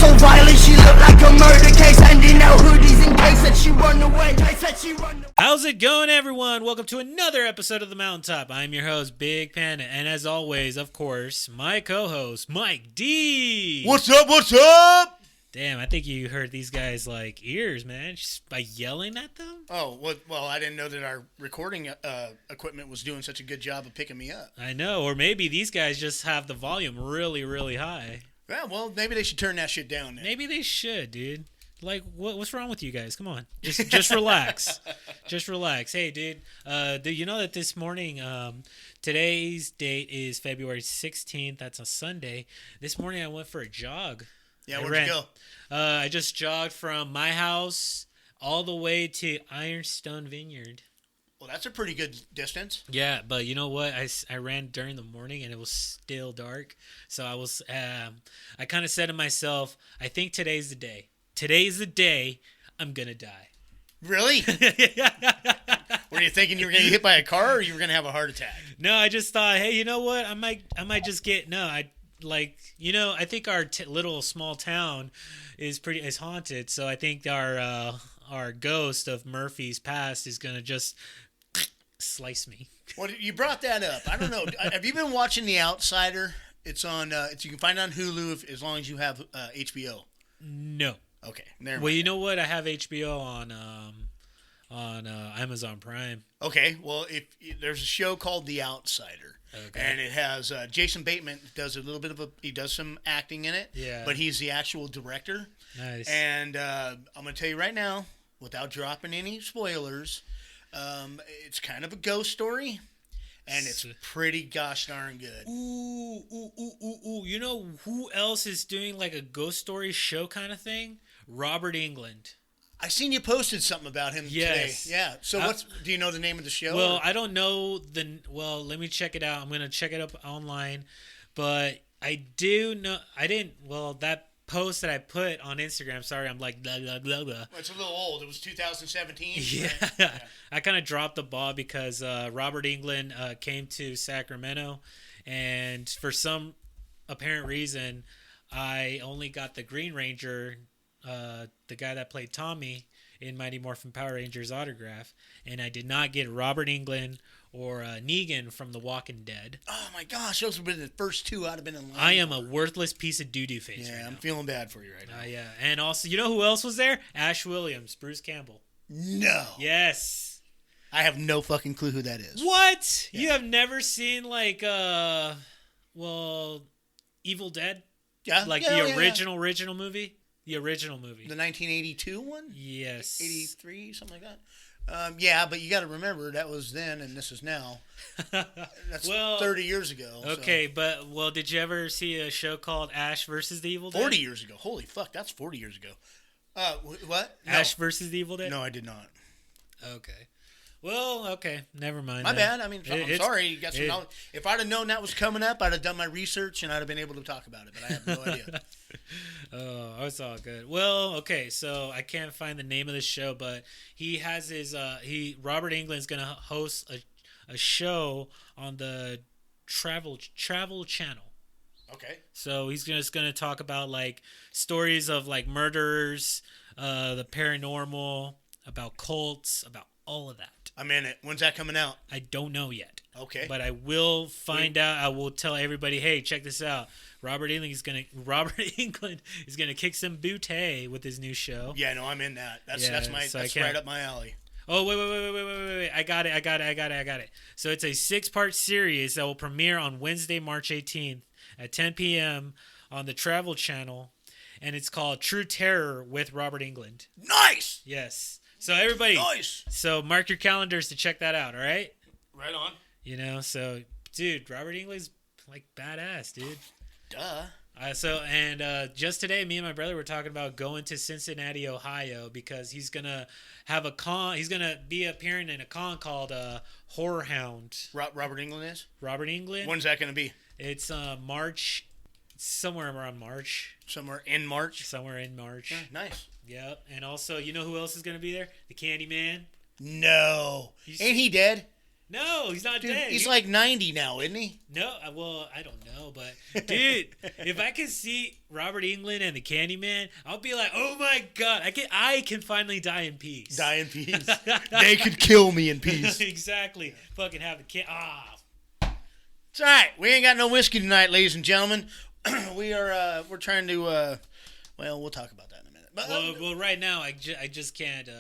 so violent, she looked like a murder case. Handing out hoodies in case that she run away. How's it going, everyone? Welcome to another episode of The Mountaintop. I'm your host, Big Panda, and as always, of course, my co-host, Mike D. What's up? What's up? Damn, I think you hurt these guys' ears, man, just by yelling at them. Oh, well, I didn't know that our recording equipment was doing such a good job of picking me up. I know, or maybe these guys just have the volume really, really high. Yeah, well, maybe they should turn that shit down then. Maybe they should, dude. What's wrong with you guys? Come on, just relax, just relax. Hey, dude, do you know that this morning, today's date is February 16th. That's a Sunday. This morning I went for a jog. Yeah, where'd you go? I just jogged from my house all the way to Ironstone Vineyard. Well, that's a pretty good distance. Yeah, but you know what? I ran during the morning and it was still dark. So I kind of said to myself, I think today's the day. Today's the day I'm going to die. Really? Were you thinking you were going to get hit by a car or you were going to have a heart attack? No, I just thought, hey, you know what? I might just get, I think our little small town is haunted. So I think our ghost of Murphy's past is going to just slice me. Well, you brought that up. I don't know. Have you been watching The Outsider? It's on, you can find it on Hulu as long as you have HBO. No. Okay. Never mind. Well, you know what? I have HBO on Amazon Prime. Okay. Well, if there's a show called The Outsider. Okay. And it has Jason Bateman does a little bit of he does some acting in it. Yeah. But he's the actual director. Nice. And I'm going to tell you right now, without dropping any spoilers, it's kind of a ghost story. And it's pretty gosh darn good. Ooh. You know who else is doing like a ghost story show kind of thing? Robert Englund. I seen you posted something about him today. Yeah. So do you know the name of the show? Well, I don't know let me check it out. I'm going to check it up online. But I do know, that post that I put on Instagram, sorry, I'm like, blah, blah, blah, blah. Well, it's a little old. It was 2017. Yeah. I kind of dropped the ball because Robert Englund came to Sacramento. And for some apparent reason, I only got the Green Ranger, the guy that played Tommy in Mighty Morphin Power Rangers autograph, and I did not get Robert Englund or Negan from The Walking Dead. Oh my gosh, those would have been the first two I'd have been in line. I am a worthless piece of doo-doo face. Yeah, right I'm now. feeling bad for you right now. Yeah, and also, you know who else was there? Ash Williams, Bruce Campbell. No. Yes. I have no fucking clue who that is. What? Yeah. You have never seen Evil Dead? Yeah. Like the original movie? The original movie. The 1982 one? Yes. 83, something like that. Yeah, but you got to remember that was then and this is now. That's 30 years ago. Okay, so. Did you ever see a show called Ash versus the Evil Dead? 40 years ago. Holy fuck, that's 40 years ago. What? No. Ash versus the Evil Dead? No, I did not. Okay. Well, okay, never mind. My bad. I mean, I'm sorry. You got some knowledge. If I'd have known that was coming up, I'd have done my research and I'd have been able to talk about it. But I have no idea. Oh, it's all good. Well, okay, so I can't find the name of the show, but he has his Robert Englund's gonna host a show on the Travel Channel. Okay. So he's just gonna talk about stories of murderers, the paranormal, about cults, about all of that. I'm in it. When's that coming out? I don't know yet. Okay. But I will find out. I will tell everybody, hey, check this out. Robert Englund is gonna kick some booty with his new show. Yeah, no, I'm in that. That's right up my alley. Oh, wait. I got it. So it's a 6-part series that will premiere on Wednesday, March 18th at 10 p.m. on the Travel Channel. And it's called True Terror with Robert Englund. Nice! Yes. So everybody, nice. So mark your calendars to check that out, all right? Right on. Dude, Robert Englund's badass, dude. Duh. Just today, me and my brother were talking about going to Cincinnati, Ohio, because he's gonna have a con. He's gonna be appearing in a con called Horror Hound. Robert Englund is. Robert Englund. When's that gonna be? It's March, somewhere around March. Somewhere in March. Yeah, nice. Yep. And also, you know who else is gonna be there? The Candyman. No. Ain't he dead? No, he's not Dude, dead. he's like 90 now, isn't he? No, well, I don't know, but dude, if I could see Robert Englund and the Candyman, I'll be like, oh my god, I can finally die in peace. Die in peace. They could kill me in peace. Exactly. Fucking have the It's all right. We ain't got no whiskey tonight, ladies and gentlemen. We're trying to. Well, we'll talk about that in a minute. But, well, right now I just can't.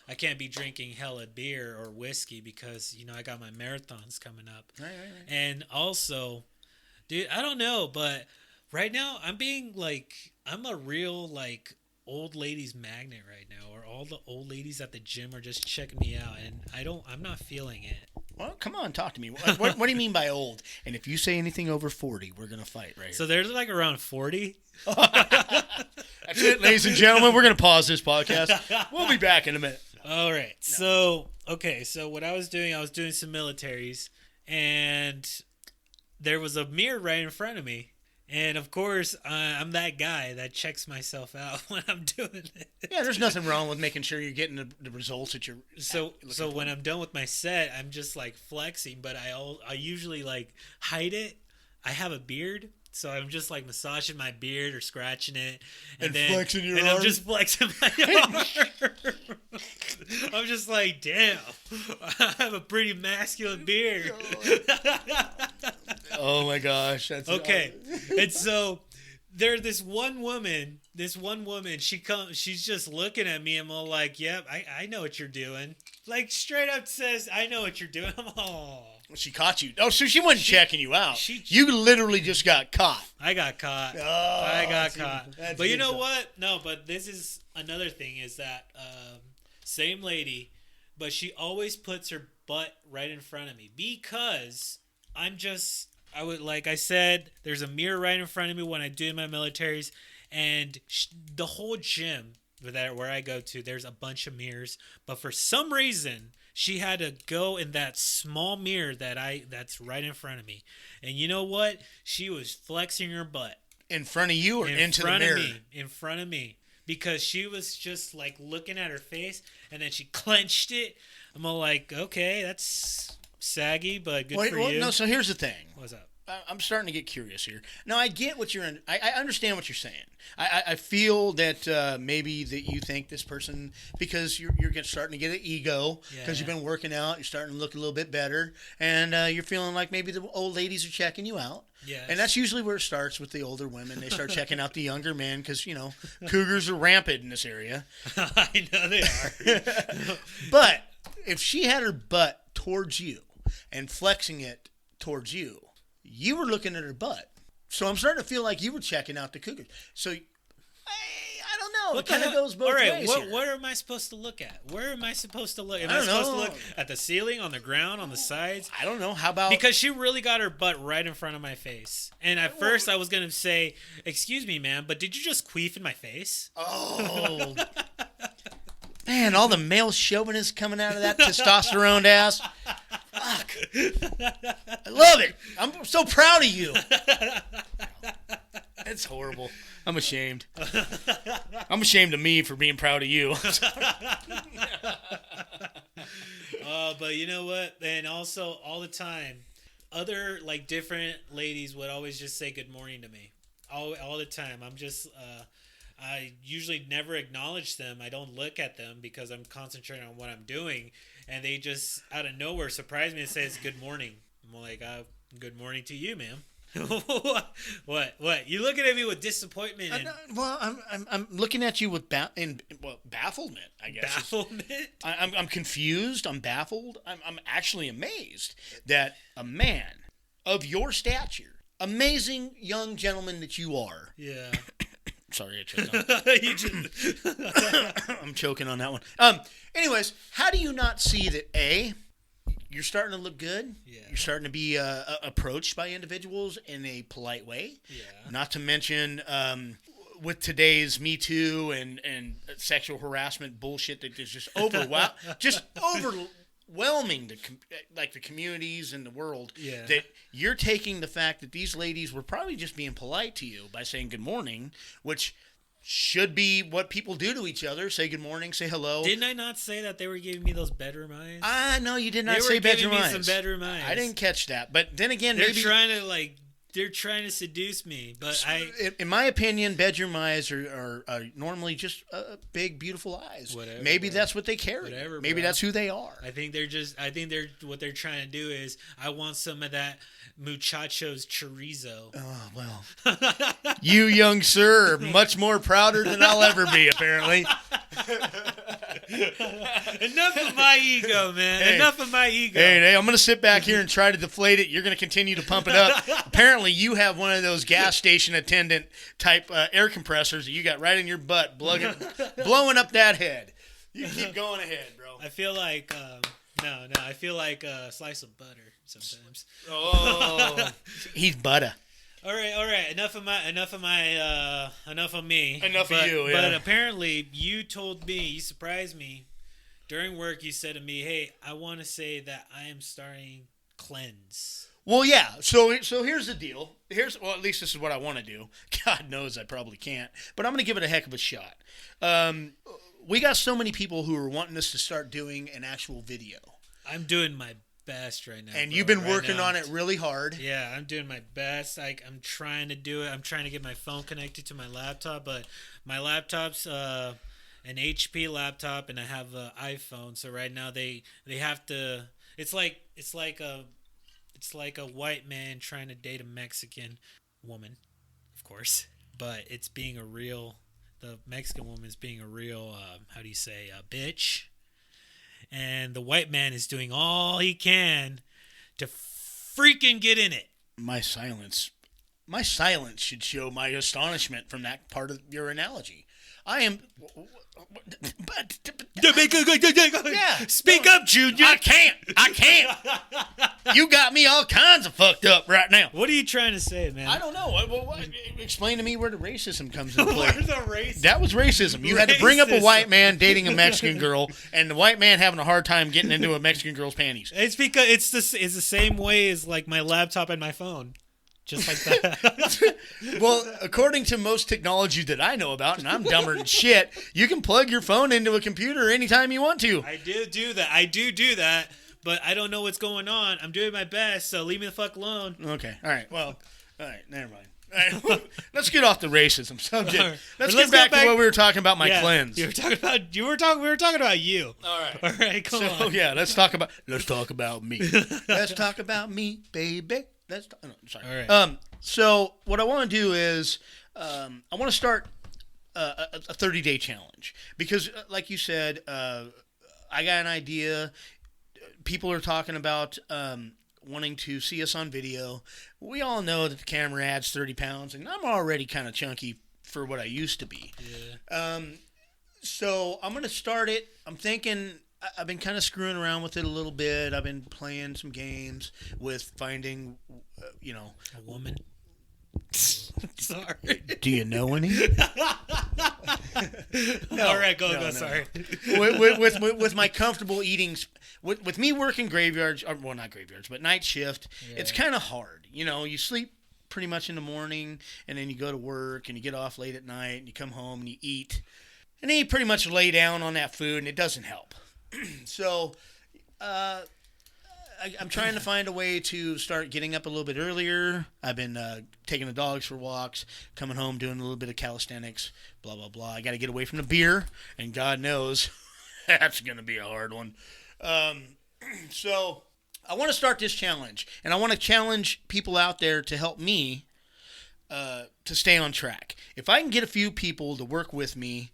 I can't be drinking hella beer or whiskey because I got my marathons coming up. Right. And also, dude, I don't know, but right now I'm a real old ladies magnet right now, or all the old ladies at the gym are just checking me out, and I'm not feeling it. Well, come on, talk to me. What do you mean by old? And if you say anything over 40, we're gonna fight right here. So they're around 40. That's it, ladies and gentlemen. We're gonna pause this podcast. We'll be back in a minute. All right. So what I was doing some militaries, and there was a mirror right in front of me. And of course, I'm that guy that checks myself out when I'm doing it. Yeah, there's nothing wrong with making sure you're getting the results that you're. So when I'm done with my set, I'm just flexing, but I usually hide it. I have a beard. So I'm just massaging my beard or scratching it, and then flexing your and arm? I'm just flexing my arm. I'm just damn, I have a pretty masculine beard. Oh my gosh, that's Okay, and so there's this one woman. She's just looking at me. I'm all yep, I know what you're doing. Straight up says, I know what you're doing. I'm all. She caught you. Oh, so she wasn't checking you out. You literally just got caught. I got caught. Oh, I got caught. But you know stuff. what? No, but this is another thing is that same lady, but she always puts her butt right in front of me because like I said, there's a mirror right in front of me when I do my militaries, and the whole gym where I go to, there's a bunch of mirrors, but for some reason she had to go in that small mirror that's right in front of me. And you know what? She was flexing her butt. In front of you or into the mirror? In front of me. Because she was just looking at her face, and then she clenched it. I'm all okay, that's saggy, but good for you. No, so here's the thing. What's up? I'm starting to get curious here. Now, I get what I understand what you're saying. I feel that maybe that you think this person, because you're starting to get an ego, because you've been working out, you're starting to look a little bit better, and you're feeling like maybe the old ladies are checking you out. Yes. And that's usually where it starts with the older women. They start checking out the younger men because, cougars are rampant in this area. I know they are. But if she had her butt towards you and flexing it towards you, you were looking at her butt. So I'm starting to feel like you were checking out the cougars. So, I don't know. It kind of goes both ways here. What am I supposed to look at? Where am I supposed to look? Am I I don't supposed know. to look at the ceiling, on the ground, on the sides? I don't know. How about... Because she really got her butt right in front of my face. And at first I was going to say, excuse me, ma'am, but did you just queef in my face? Oh. Man, all the male chauvinist coming out of that testosterone ass. Fuck. I love it. I'm so proud of you. It's horrible. I'm ashamed. I'm ashamed of me for being proud of you. But you know what? And also, all the time, other different ladies would always just say good morning to me. All the time. I'm just... I usually never acknowledge them. I don't look at them because I'm concentrating on what I'm doing. And they just, out of nowhere, surprise me and says, good morning. I'm like, good morning to you, ma'am. What? You looking at me with disappointment? Well, I'm looking at you with bafflement, I guess. Bafflement? I'm confused. I'm baffled. I'm actually amazed that a man of your stature, amazing young gentleman that you are. Yeah. Sorry, I choked on I'm choking on that one. Anyways, how do you not see that, A, you're starting to look good? Yeah. You're starting to be approached by individuals in a polite way? Yeah. Not to mention, with today's Me Too and sexual harassment bullshit that is just overwhelming the communities and the world, that you're taking the fact that these ladies were probably just being polite to you by saying good morning, which should be what people do to each other. Say good morning, say hello. Didn't I not say that they were giving me those bedroom eyes? No, you did not They say were giving bedroom me eyes. some bedroom eyes. I didn't catch that. But then again, They're maybe they're trying to seduce me, but in my opinion, bedroom eyes are normally just big, beautiful eyes. Whatever, Maybe bro. that's what they carry. Whatever, Maybe bro. that's who they are. I think what they're trying to do is I want some of that muchacho's chorizo. Oh, well. You, young sir, are much more prouder than I'll ever be, apparently. Enough of my ego, man. Hey. Enough of my ego. Hey, I'm going to sit back here and try to deflate it. You're going to continue to pump it up. Apparently, you have one of those gas station attendant type air compressors that you got right in your butt, blowing up that head. You keep going ahead, bro. I feel like I feel like a slice of butter sometimes. Oh, he's butter. All right. Enough of me. Enough of you, yeah. But apparently, you surprised me during work. You said to me, "Hey, I want to say that I am starting cleanse." Well, yeah. So here's the deal. At least this is what I want to do. God knows I probably can't, but I'm going to give it a heck of a shot. We got so many people who are wanting us to start doing an actual video. I'm doing my best right now. And bro, you've been right working now. on it really hard. Yeah, I'm doing my best. I'm trying to do it. I'm trying to get my phone connected to my laptop, but my laptop's an HP laptop, and I have an iPhone. So right now they have to. It's like a white man trying to date a Mexican woman, of course, but it's being the Mexican woman is being a real bitch. And the white man is doing all he can to freaking get in it. My silence should show my astonishment from that part of your analogy. I am. Yeah. Speak up, Junior. I can't. You got me all kinds of fucked up right now. What are you trying to say, man? I don't know. Explain to me where the racism comes into play. Where's the racism? That was racism. You had to bring up a Racism. white man dating a Mexican girl, and the white man having a hard time getting into a Mexican girl's panties. It's because it's the same way as like my laptop and my phone. Just like that. Well, according to most technology that I know about, and I'm dumber than shit, you can plug your phone into a computer anytime you want to. I do that, but I don't know what's going on. I'm doing my best, so leave me the fuck alone. Okay. All right. Well, all right. Never mind. All right. Let's get off the racism subject. All right. Let's Let's get back go back- to what we were talking about. My cleanse. We were talking about you. All right. All right, come on. Yeah. Let's talk about me. Let's talk about me, baby. Sorry. All right. So what I want to do is, I want to start a 30-day challenge because, like you said, I got an idea. People are talking about wanting to see us on video. We all know that the camera adds 30 pounds, and I'm already kind of chunky for what I used to be. Yeah. So I'm going to start it. I'm thinking I've been kind of screwing around with it a little bit. I've been playing some games with finding, A woman. Sorry. Do you know any? All right, go. No. Sorry. with my comfortable eatings, with me working graveyards, or, well, not graveyards, but night shift, it's kind of hard. You sleep pretty much in the morning, and then you go to work, and you get off late at night, and you come home, and you eat. And then you pretty much lay down on that food, and it doesn't help. So, I'm trying to find a way to start getting up a little bit earlier. I've been taking the dogs for walks, coming home, doing a little bit of calisthenics, blah, blah, blah. I got to get away from the beer, and God knows that's going to be a hard one. So I want to start this challenge, and I want to challenge people out there to help me to stay on track. If I can get a few people to work with me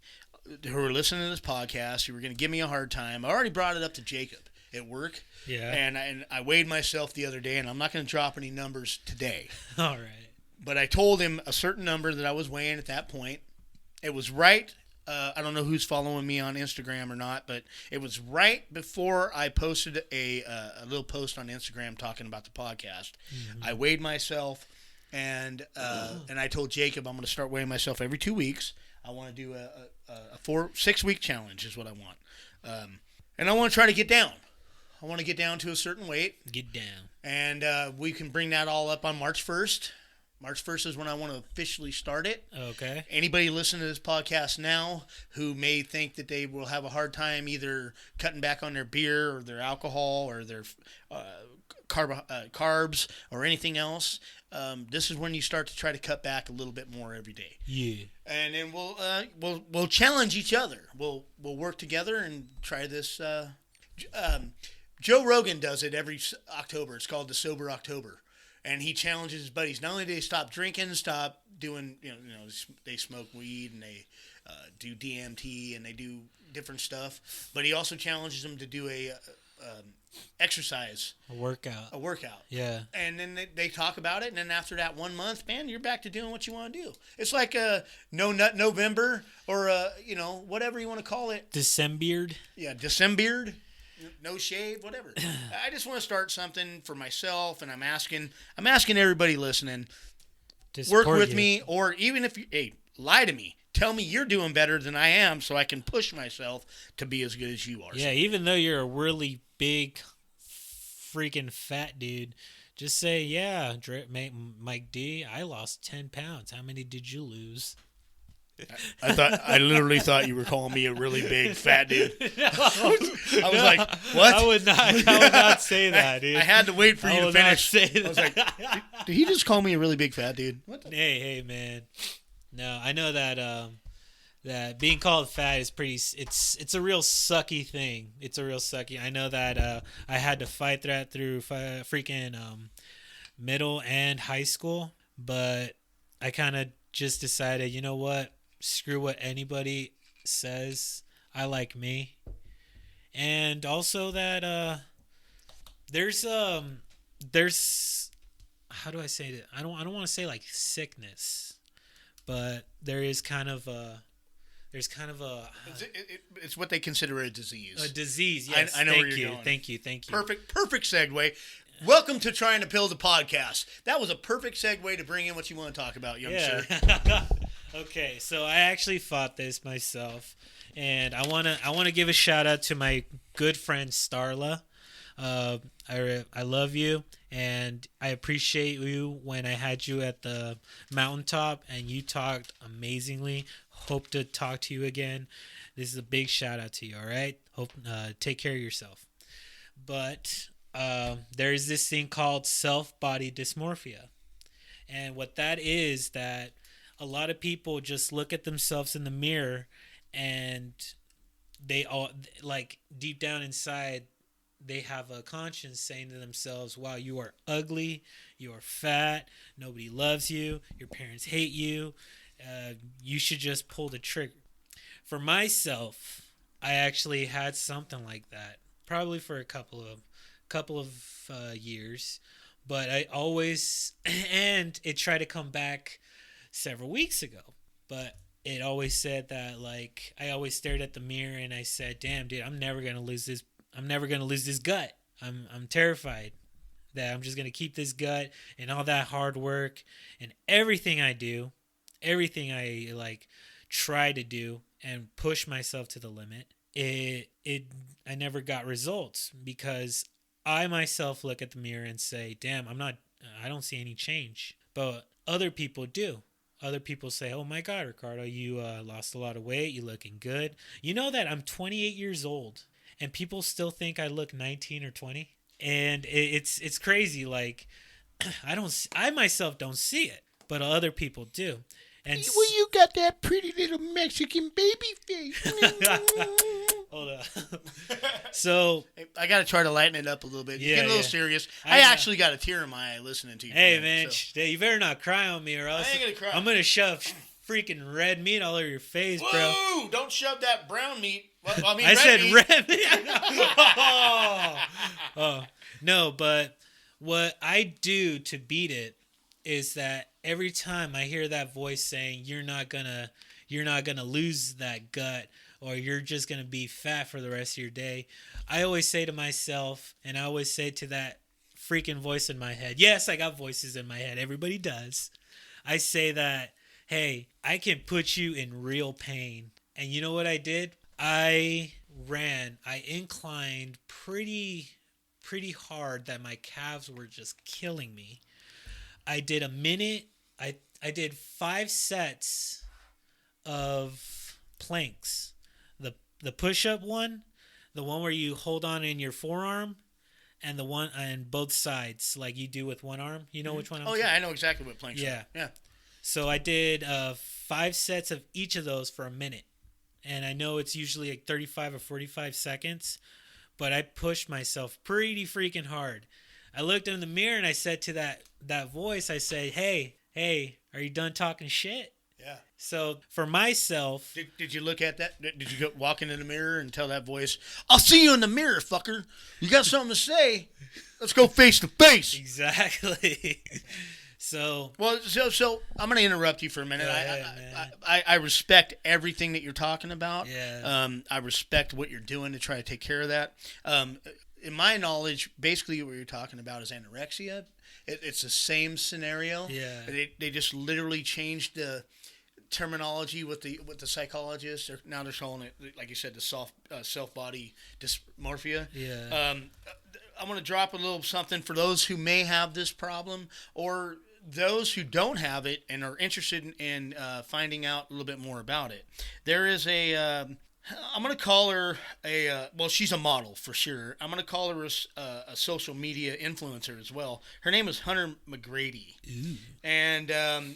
who are listening to this podcast, who are going to give me a hard time, I already brought it up to Jacob at work. Yeah. And I weighed myself the other day, and I'm not going to drop any numbers today. All right. But I told him a certain number that I was weighing at that point. It was right. I don't know who's following me on Instagram or not, but it was right before I posted a little post on Instagram talking about the podcast. Mm-hmm. I weighed myself, and I told Jacob I'm going to start weighing myself every 2 weeks. I want to do a 6 week challenge is what I want. And I want to try to get down. I want to get down to a certain weight. Get down. And we can bring that all up on March 1st. March 1st is when I want to officially start it. Okay. Anybody listening to this podcast now who may think that they will have a hard time either cutting back on their beer or their alcohol or their carbs or anything else, this is when you start to try to cut back a little bit more every day. Yeah. And then we'll challenge each other. We'll work together and try this. Joe Rogan does it every October. It's called the Sober October. And he challenges his buddies. Not only do they stop drinking, stop doing, they smoke weed and they do DMT and they do different stuff. But he also challenges them to do a exercise. A workout. Yeah. And then they talk about it. And then after that 1 month, man, you're back to doing what you want to do. It's like a No Nut November or, whatever you want to call it. Decembeard. Yeah, Decembeard. No shave, whatever. I just want to start something for myself, and I'm asking everybody listening, work with me, or even if lie to me, tell me you're doing better than I am, so I can push myself to be as good as you are. Yeah, even though you're a really big, freaking fat dude, just say, yeah, Mike D, I lost 10 pounds. How many did you lose? I literally thought you were calling me a really big fat dude. I was like, what? I would not say that, dude. I had to wait for you to finish. Say that. I was like, did he just call me a really big fat dude? What Hey, man. No, I know that that being called fat is pretty. It's a real sucky thing. It's a real sucky. I know that I had to fight that through freaking middle and high school, but I kind of just decided, you know what? Screw what anybody says. I like me. And also that there's how do I say that? I don't want to say like sickness, but there is kind of a it's what they consider a disease. A disease, yes. I know where you're going. Thank you. Perfect segue. Welcome to Trying to Pill the podcast. That was a perfect segue to bring in what you want to talk about, young sir. Okay, so I actually fought this myself, and I wanna give a shout out to my good friend Starla. I love you, and I appreciate you when I had you at the mountaintop, and you talked amazingly. Hope to talk to you again. This is a big shout out to you. All right, hope take care of yourself. But there is this thing called self-body dysmorphia, and what that is that a lot of people just look at themselves in the mirror and they all, like, deep down inside, they have a conscience saying to themselves, wow, you are ugly, you are fat, nobody loves you, your parents hate you, you should just pull the trigger. For myself, I actually had something like that, probably for a couple of years, but I always, and it tried to come back several weeks ago, but it always said that, like, I always stared at the mirror and I said, damn, dude, I'm never going to lose this gut. I'm terrified that I'm just going to keep this gut, and all that hard work and everything I do, everything I like try to do and push myself to the limit, I never got results because I myself look at the mirror and say, damn, I don't see any change, but other people do. Other people say, oh my God, Ricardo, you lost a lot of weight. You're looking good. You know that I'm 28 years old and people still think I look 19 or 20. And it's crazy. Like, I myself don't see it, but other people do. And well, you got that pretty little Mexican baby face. Hold on. So I got to try to lighten it up a little bit. You get a little serious. I actually got a tear in my eye listening to you. Hey, man, you better not cry on me or else I ain't gonna cry. I'm going to shove freaking red meat all over your face, bro. Whoa! Don't shove that brown meat. Well, I mean, I said meat. red meat. Oh. No, but what I do to beat it is that every time I hear that voice saying you're not gonna lose that gut, or you're just going to be fat for the rest of your day, I always say to myself, and I always say to that freaking voice in my head, yes, I got voices in my head, everybody does. I say that, hey, I can put you in real pain. And you know what I did? I inclined pretty hard that my calves were just killing me. I did a minute I did 5 sets of planks. The push-up one, the one where you hold on in your forearm, and the one on both sides, like you do with one arm. You know which one? I know exactly what planks Yeah. are. Yeah. So I did 5 sets of each of those for a minute. And I know it's usually like 35 or 45 seconds, but I pushed myself pretty freaking hard. I looked in the mirror and I said to that voice, I said, hey, are you done talking shit? Yeah. So for myself... Did you look at that? Did you go walk into the mirror and tell that voice, I'll see you in the mirror, fucker. You got something to say? Let's go face to face. Exactly. So I'm going to interrupt you for a minute. Go ahead, I respect everything that you're talking about. Yeah. I respect what you're doing to try to take care of that. In my knowledge, basically what you're talking about is anorexia. It's the same scenario. Yeah. They just literally changed the terminology with the psychologists. Now they're calling it, like you said, the self body dysmorphia. Yeah. I want to drop a little something for those who may have this problem, or those who don't have it and are interested in finding out a little bit more about it. There is I'm going to call her she's a model for sure. I'm going to call her a social media influencer as well. Her name is Hunter McGrady. Ooh. And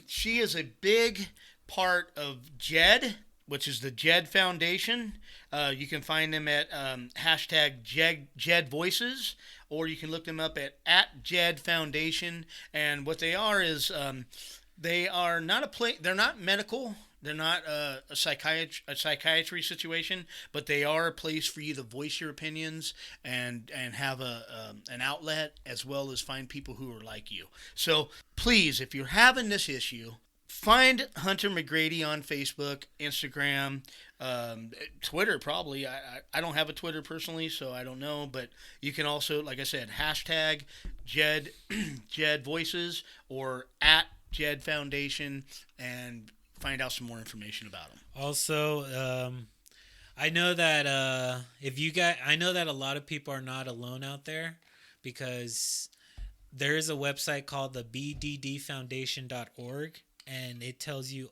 she is a big part of JED, which is the JED Foundation. You can find them at hashtag JED Voices, or you can look them up at JED Foundation. And what they are is they are not they're not medical. They're not a psychiatry situation, but they are a place for you to voice your opinions and have an outlet, as well as find people who are like you. So please, if you're having this issue, find Hunter McGrady on Facebook, Instagram, Twitter probably. I don't have a Twitter personally, so I don't know. But you can also, like I said, hashtag JED, JED Voices, or at JED Foundation, and find out some more information about them. Also, I know that I know that a lot of people are not alone out there, because there is a website called the bddfoundation.org, and it tells you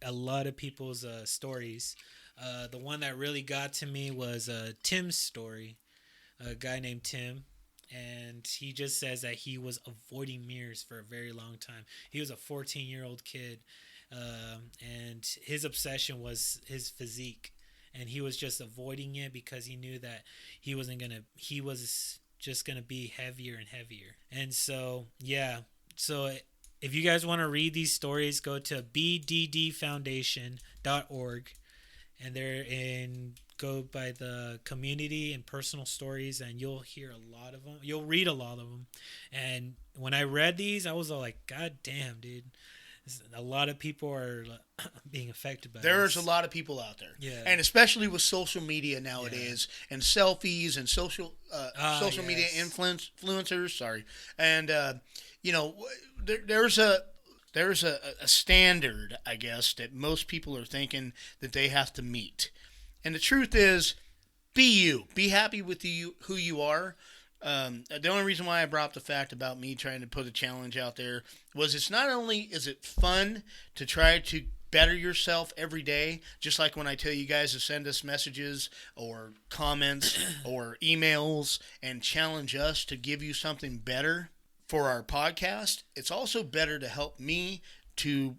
a lot of people's stories. The one that really got to me was Tim's story, a guy named Tim. And he just says that he was avoiding mirrors for a very long time. He was a 14-year-old kid. And his obsession was his physique, and he was just avoiding it because he knew that he was just gonna be heavier and heavier. And so, yeah. So if you guys want to read these stories, go to bddfoundation.org, and go by the community and personal stories, and you'll hear a lot of them. You'll read a lot of them. And when I read these, I was all like, God damn, dude. A lot of people are being affected by There's this. a lot of people out there. Yeah. And especially with social media nowadays, and selfies and social media influencers. Sorry. And, there's a standard, I guess, that most people are thinking that they have to meet. And the truth is, be you. Be happy with who you are. The only reason why I brought up the fact about me trying to put a challenge out there was, it's not only is it fun to try to better yourself every day, just like when I tell you guys to send us messages or comments or emails and challenge us to give you something better for our podcast. It's also better to help me to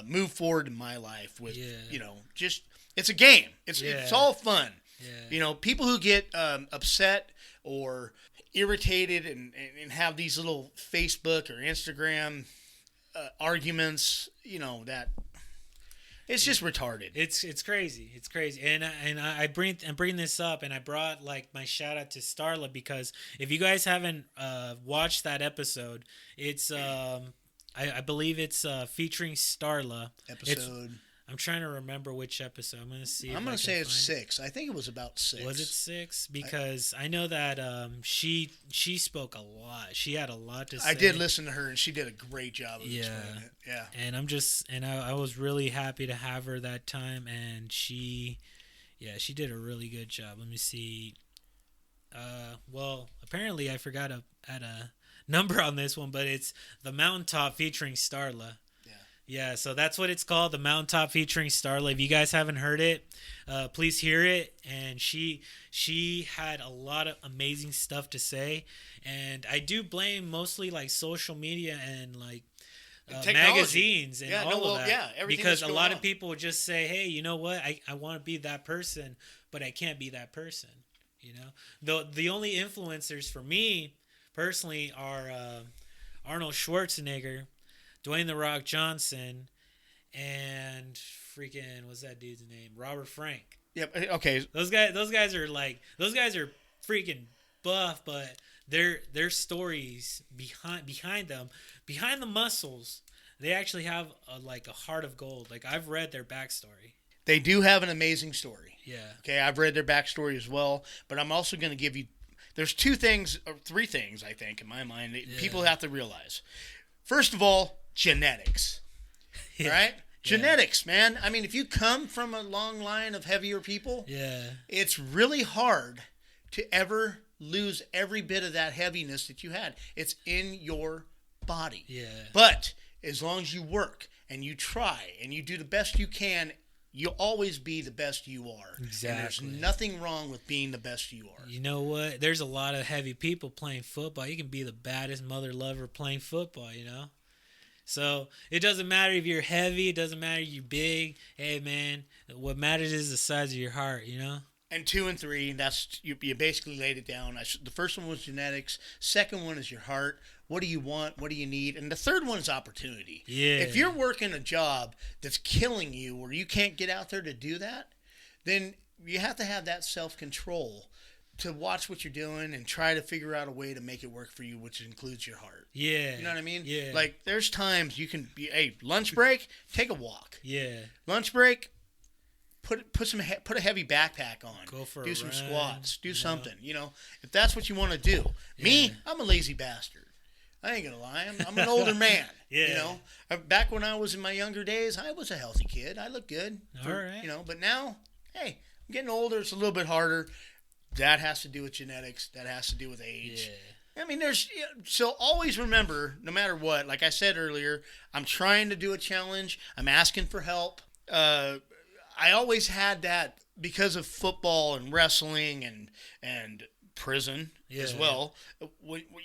move forward in my life with, just, it's a game. It's all fun. Yeah. People who get upset or irritated and have these little Facebook or Instagram arguments, that it's just retarded. It's crazy. It's crazy. And I bring this up, and I brought like my shout out to Starla, because if you guys haven't watched that episode, it's I believe it's featuring Starla. I'm trying to remember which episode. I'm going to see. I'm going to say it's 6. I think it was about 6. Was it 6? Because I know that she spoke a lot. She had a lot to say. I did listen to her, and she did a great job of explaining it. Yeah. And I was really happy to have her that time, and she did a really good job. Let me see. Well, apparently I forgot to add a number on this one, but it's The Mountaintop featuring Starla. Yeah. Yeah, so that's what it's called, the Mountaintop featuring Starla. If you guys haven't heard it, please hear it. And she had a lot of amazing stuff to say, and I do blame mostly like social media and like magazines and all of that. Yeah, everything because that's a lot going of people would just say, "Hey, you know what? I want to be that person, but I can't be that person." You know, the only influencers for me personally are Arnold Schwarzenegger, Dwayne the Rock Johnson, and freaking what's that dude's name? Robert Frank. Yep. Okay. Those guys are freaking buff, but their stories behind them, behind the muscles, they actually have a heart of gold. Like, I've read their backstory. They do have an amazing story. Yeah. Okay, I've read their backstory as well, but I'm also going to give you. There's three things I think in my mind that people have to realize. First of all, genetics. Yeah. All right? Genetics, man. I mean, if you come from a long line of heavier people, it's really hard to ever lose every bit of that heaviness that you had. It's in your body. Yeah. But as long as you work and you try and you do the best you can, you'll always be the best you are. Exactly. And there's nothing wrong with being the best you are. You know what? There's a lot of heavy people playing football. You can be the baddest mother lover playing football, you know? So it doesn't matter if you're heavy. It doesn't matter if you're big. Hey, man, what matters is the size of your heart, you know? And 2 and 3, that's you basically laid it down. The first one was genetics. Second one is your heart. What do you want? What do you need? And the third one is opportunity. Yeah. If you're working a job that's killing you or you can't get out there to do that, then you have to have that self-control to watch what you're doing and try to figure out a way to make it work for you, which includes your heart. Yeah. You know what I mean? Yeah. Like, there's times you can be, hey, lunch break, take a walk. Yeah. Lunch break, put a heavy backpack on. Go for a do some run, squats. Do you know? something. You know, if that's what you want to do. Me, I'm a lazy bastard. I ain't gonna lie. I'm an older man. Yeah. You know, back when I was in my younger days, I was a healthy kid. I looked good. All right. You know, but now, hey, I'm getting older. It's a little bit harder. That has to do with genetics. That has to do with age. Yeah. I mean, so always remember, no matter what, like I said earlier, I'm trying to do a challenge. I'm asking for help. I always had that because of football and wrestling and prison as well.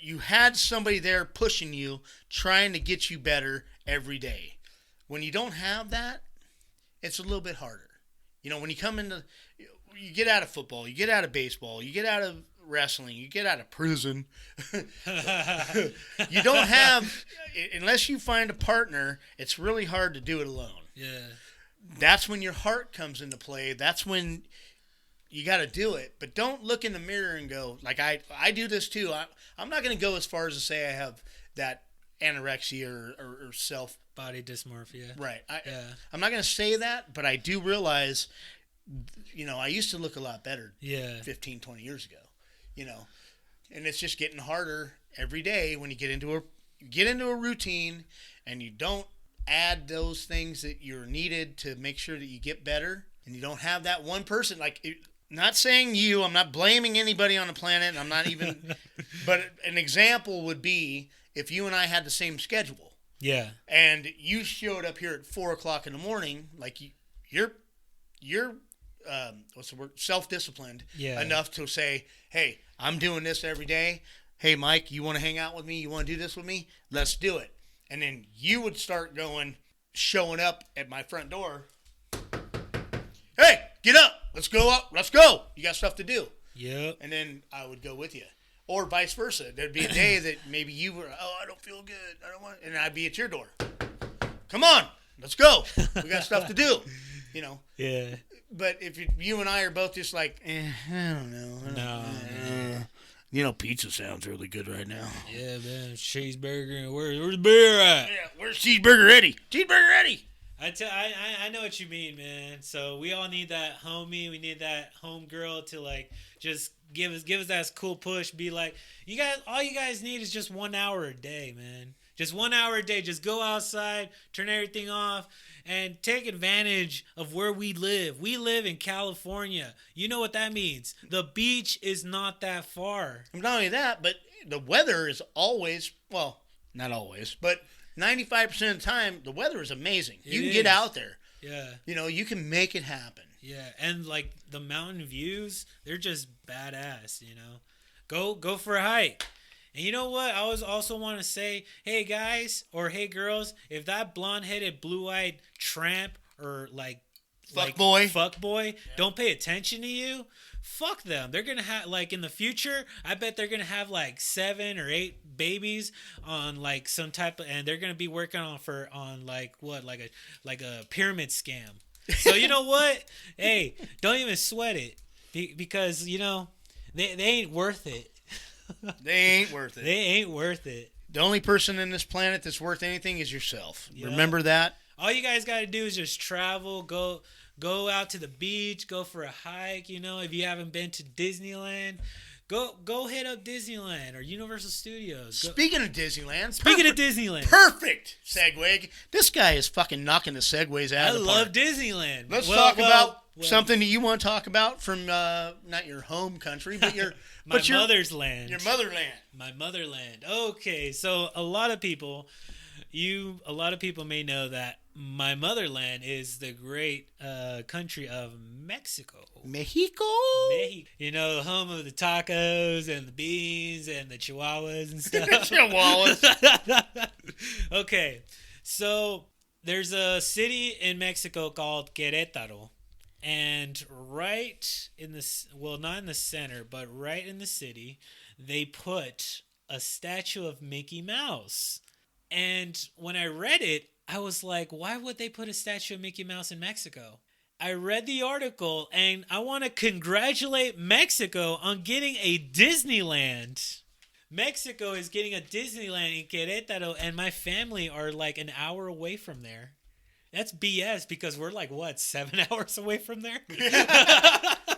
You had somebody there pushing you, trying to get you better every day. When you don't have that, it's a little bit harder. You know, when you get out of football, you get out of baseball, you get out of wrestling, you get out of prison. You don't have, unless you find a partner, it's really hard to do it alone. Yeah. That's when your heart comes into play. That's when you got to do it. But don't look in the mirror and go, like I do this too. I'm not going to go as far as to say I have that anorexia or self body dysmorphia. Right. I'm not going to say that, but I do realize, you know, I used to look a lot better 15, 20 years ago, you know, and it's just getting harder every day when you get into a routine and you don't add those things that you're needed to make sure that you get better, and you don't have that one person. Like, not saying you, I'm not blaming anybody on the planet. I'm not even, but an example would be if you and I had the same schedule. Yeah. And you showed up here at 4:00 in the morning, like you're what's the word? Self-disciplined enough to say, hey, I'm doing this every day. Hey, Mike, you want to hang out with me? You want to do this with me? Let's do it. And then you would start showing up at my front door. Hey, get up. Let's go up. Let's go. You got stuff to do. Yep. And then I would go with you. Or vice versa. There'd be a day that maybe you were, I don't feel good. I don't want, and I'd be at your door. Come on. Let's go. We got stuff to do. You know. Yeah. But if you and I are both just like, I don't know. No. You know, pizza sounds really good right now. Yeah, man. Cheeseburger. And where's the beer at? Yeah, where's Cheeseburger Eddie? Cheeseburger Eddie. I know what you mean, man. So we all need that homie. We need that home girl to like just give us that cool push. Be like, all you guys need is just 1 hour a day, man. Just 1 hour a day. Just go outside, turn everything off, and take advantage of where we live. We live in California. You know what that means. The beach is not that far. Not only that, but the weather is always, well, not always, but 95% of the time, the weather is amazing. You can It get is. out there. Yeah. You can make it happen. Yeah, and like the mountain views, they're just badass, Go for a hike. And you know what? I also want to say, hey guys or hey girls, if that blonde-headed, blue-eyed tramp or fuck boy don't pay attention to you, fuck them. They're gonna have in the future. I bet they're gonna have 7 or 8 babies on some type of, and they're gonna be working on a pyramid scam. So you know what? Hey, don't even sweat it because they ain't worth it. They ain't worth it. They ain't worth it. The only person in this planet that's worth anything is yourself. Yeah. Remember that? All you guys got to do is just travel, go out to the beach, go for a hike. If you haven't been to Disneyland, go hit up Disneyland or Universal Studios. Speaking of Disneyland. Speaking of Disneyland. Perfect segue. This guy is fucking knocking the segues out I of the love park. Disneyland. Let's talk about something that you want to talk about from not your home country, but your mother's land. Your motherland. My motherland. Okay, so a lot of people may know that my motherland is the great country of Mexico. Mexico? The home of the tacos and the beans and the chihuahuas and stuff. Chihuahuas. Okay, so there's a city in Mexico called Querétaro. And right in not in the center, but right in the city, they put a statue of Mickey Mouse. And when I read it, I was like, why would they put a statue of Mickey Mouse in Mexico? I read the article, and I want to congratulate Mexico on getting a Disneyland. Mexico is getting a Disneyland in Querétaro, and my family are an hour away from there. That's BS because we're 7 hours away from there?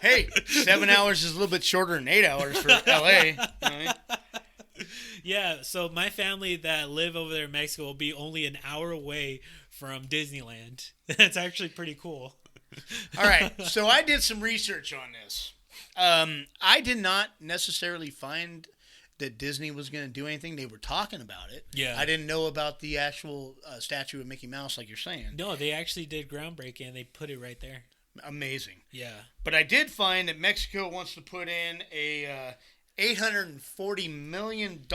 Hey, 7 hours is a little bit shorter than 8 hours for LA. Right? Yeah, so my family that live over there in Mexico will be only an hour away from Disneyland. That's actually pretty cool. All right, so I did some research on this. I did not necessarily find that Disney was going to do anything. They were talking about it. Yeah. I didn't know about the actual statue of Mickey Mouse like you're saying. No, they actually did groundbreaking and they put it right there. Amazing. Yeah. But I did find that Mexico wants to put in a $840 million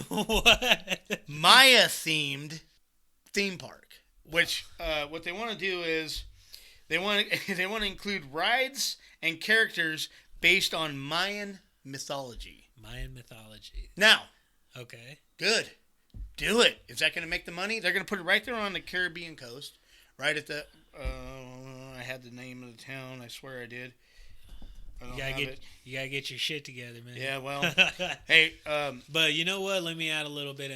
What? Maya-themed theme park. Which what they want to do is they want to include rides and characters based on Mayan mythology. Now, Okay. good. Do it. Is that going to make the money? They're going to put it right there on the Caribbean coast, right at the. I had the name of the town. I swear I did. You gotta get your shit together, man. Yeah, well, hey, but you know what? Let me add a little bit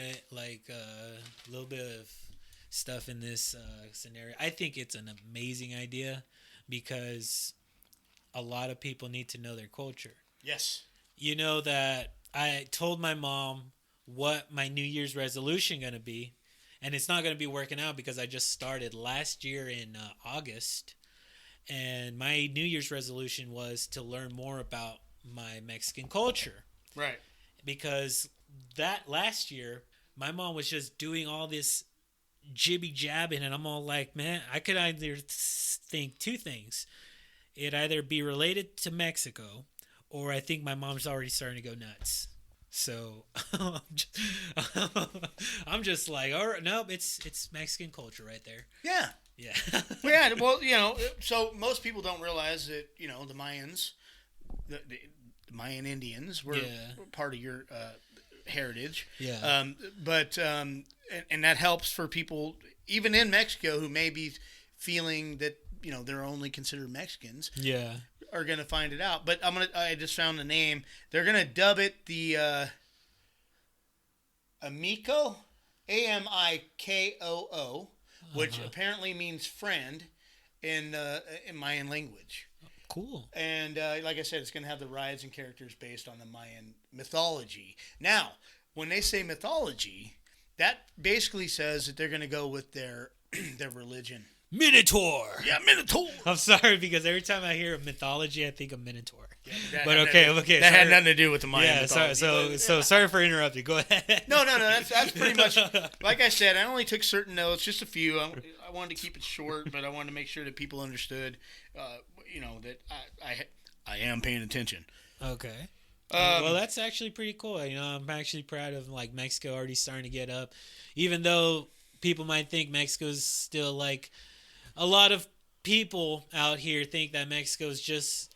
of stuff in this scenario. I think it's an amazing idea because a lot of people need to know their culture. yes. You know that I told my mom what my New Year's resolution gonna be, and it's not gonna be working out because I just started last year in August. And my New Year's resolution was to learn more about my Mexican culture. Right. Because that last year, my mom was just doing all this jibby jabbing, and I'm all like, man, I could either think two things. It either be related to Mexico, or I think my mom's already starting to go nuts. So I'm just like, all right, nope, it's Mexican culture right there. Yeah. Yeah. Yeah, well, so most people don't realize that, the Mayans, the Mayan Indians were part of your heritage. Yeah. And that helps for people, even in Mexico, who may be feeling that, they're only considered Mexicans. Yeah. Are going to find it out. But I just found the name. They're going to dub it the Amico, Amikoo, which apparently means friend in Mayan language. Cool. And like I said, it's going to have the rides and characters based on the Mayan mythology. Now, when they say mythology, that basically says that they're going to go with their religion. Minotaur. Yeah, Minotaur. I'm sorry because every time I hear mythology, I think of Minotaur. That But had okay. That had sorry. nothing to do with the Mayan Yeah, mythology. so sorry for interrupting. Go ahead. No. That's pretty much. Like I said, I only took certain notes, just a few. I wanted to keep it short, but I wanted to make sure that people understood, that I am paying attention. Okay. Well, that's actually pretty cool. I'm actually proud of like Mexico already starting to get up, even though people might think Mexico's still like a lot of people out here think that Mexico's just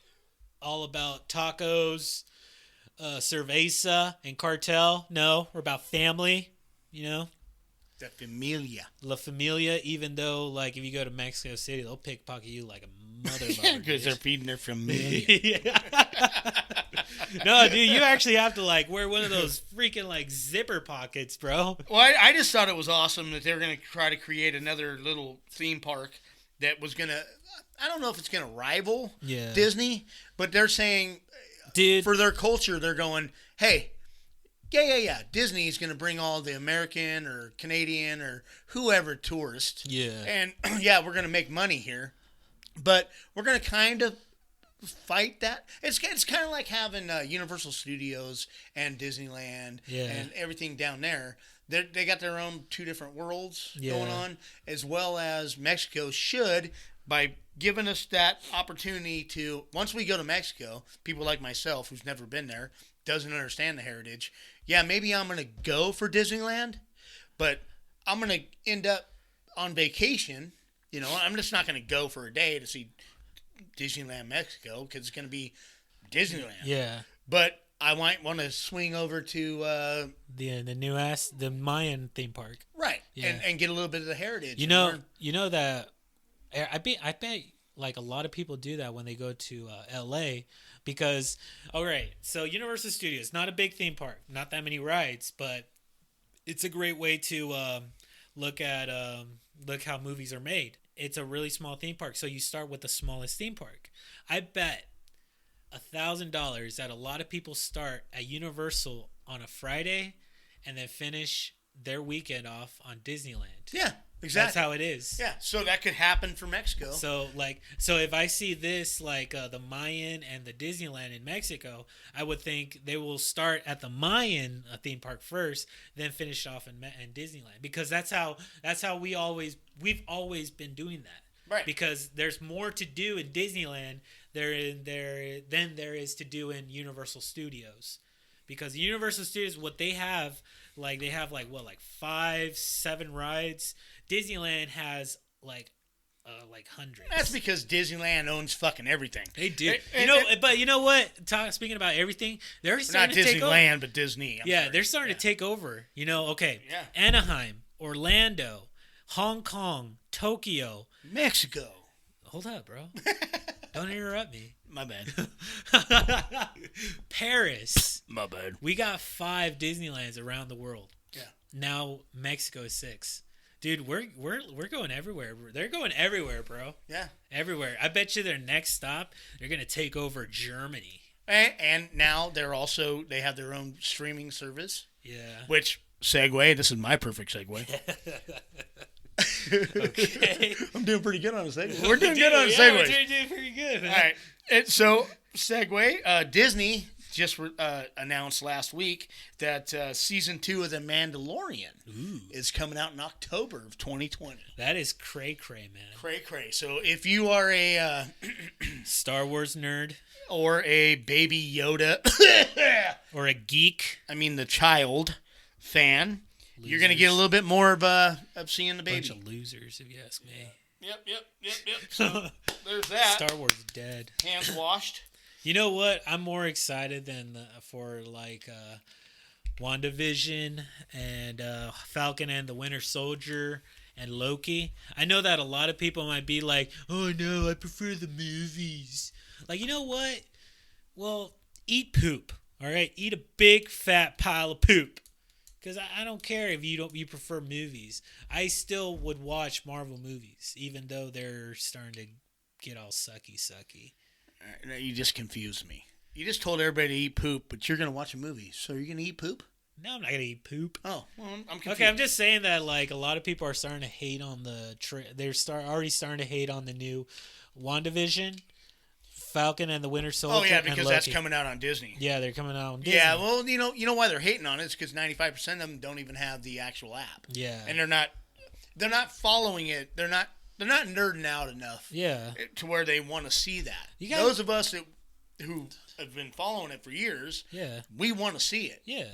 all about tacos, cerveza, and cartel. No, we're about family. The familia. La Familia. Even though, like, if you go to Mexico City, they'll pickpocket you like a mother. Because they're feeding their familia. Yeah. No, dude, you actually have to like wear one of those freaking like zipper pockets, bro. Well, I just thought it was awesome that they were going to try to create another little theme park that was going to, I don't know if it's going to rival Disney, but they're saying, Dude, for their culture, they're going, hey, yeah, Disney's going to bring all the American or Canadian or whoever tourists. Yeah. And yeah, we're going to make money here, but we're going to kind of fight that. It's kind of like having Universal Studios and Disneyland and everything down there. They got their own two different worlds going on, as well as Mexico should, by giving us that opportunity to, once we go to Mexico, people like myself who's never been there, doesn't understand the heritage, maybe I'm going to go for Disneyland, but I'm going to end up on vacation. I'm just not going to go for a day to see Disneyland Mexico because it's going to be Disneyland. Yeah. But I might want to swing over to the Mayan theme park. Right. Yeah. And get a little bit of the heritage. You know that I bet like a lot of people do that when they go to LA because so Universal Studios, not a big theme park, not that many rides, but it's a great way to look how movies are made. It's a really small theme park, so you start with the smallest theme park. I bet $1,000 that a lot of people start at Universal on a Friday and then finish their weekend off on Disneyland. Yeah, exactly. That's how it is. Yeah, so that could happen for Mexico. So if I see this like the Mayan and the Disneyland in Mexico, I would think they will start at the Mayan theme park first, then finish off in Disneyland, because that's how we've always been doing that. Right. Because there's more to do in Disneyland than there is to do in Universal Studios. Because Universal Studios, what they have, like 5-7 rides. Disneyland has like hundreds. That's because Disneyland owns fucking everything. They do. But you know what? Speaking about everything, they're starting to take over. Not Disneyland, but Disney. They're starting to take over. Okay. Yeah. Anaheim, Orlando, Hong Kong, Tokyo, Mexico. Hold up, bro. Don't interrupt me. My bad. Paris. My bad. We got 5 Disneylands around the world. Yeah. Now Mexico is 6. Dude, we're going everywhere. They're going everywhere, bro. Yeah. Everywhere. I bet you their next stop, they're going to take over Germany. And now they have their own streaming service. Yeah. Which, segue, this is my perfect segue. Okay. I'm doing pretty good on a segue. We're doing good on a segue. We're doing pretty good, man. All right. So, segue, Disney just announced last week that season 2 of The Mandalorian is coming out in October of 2020. That is cray-cray, man. Cray-cray. So if you are a Star Wars nerd or a Baby Yoda or a geek, the child fan, you're going to get a little bit more of seeing the baby. Bunch of losers, if you ask me. Yep. So there's that. Star Wars is dead. Hands washed. You know what? I'm more excited than for WandaVision and Falcon and the Winter Soldier and Loki. I know that a lot of people might be like, "Oh no, I prefer the movies." Like, you know what? Well, eat poop. All right, eat a big fat pile of poop. Because I don't care if you prefer movies. I still would watch Marvel movies, even though they're starting to get all sucky. You just confused me. You just told everybody to eat poop, but you're going to watch a movie. So you're going to eat poop? No, I'm not gonna eat poop. Oh, well, I'm confused. Okay, I'm just saying that like a lot of people are starting to hate on the already starting to hate on the new WandaVision, Falcon and the Winter Soldier. Oh yeah, and because Loki. that's coming out on Disney. Yeah, they're coming out on Disney. Yeah, well, you know why they're hating on it is because 95% of them don't even have the actual app. Yeah. And they're not following it. They're not nerding out enough. Yeah. To where they want to see that. Those of us who have been following it for years. Yeah. We want to see it. Yeah.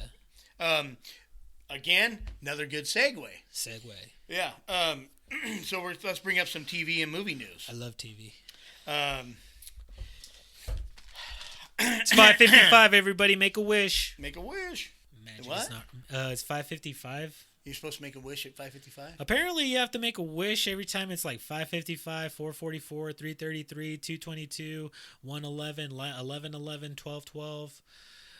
Again, another good segue. Yeah. So let's bring up some TV and movie news. I love TV. It's 5:55. Everybody, make a wish. Make a wish. Imagine What? It's not. It's 5:55. You're supposed to make a wish at 5:55. Apparently, you have to make a wish every time it's like 5:55, 4:44, 3:33, 2:22, 1:11, 11:11, 12:12.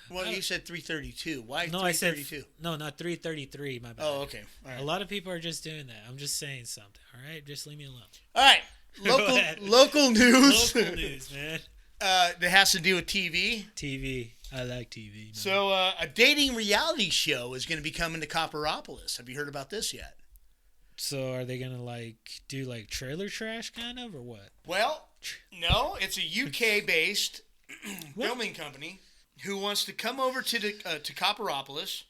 Well, you said 3:32. Why No, 3:32? I said no, not 3:33. My bad. Oh, okay. All right. A lot of people are just doing that. I'm just saying something. All right, just leave me alone. All right. Local news. Local news, man. That has to do with TV. TV. I like TV. Man. So, a dating reality show is going to be coming to Copperopolis. Have you heard about this yet? So, are they gonna like do like trailer trash kind of or what? Well, no. It's a UK-based filming company who wants to come over to to Copperopolis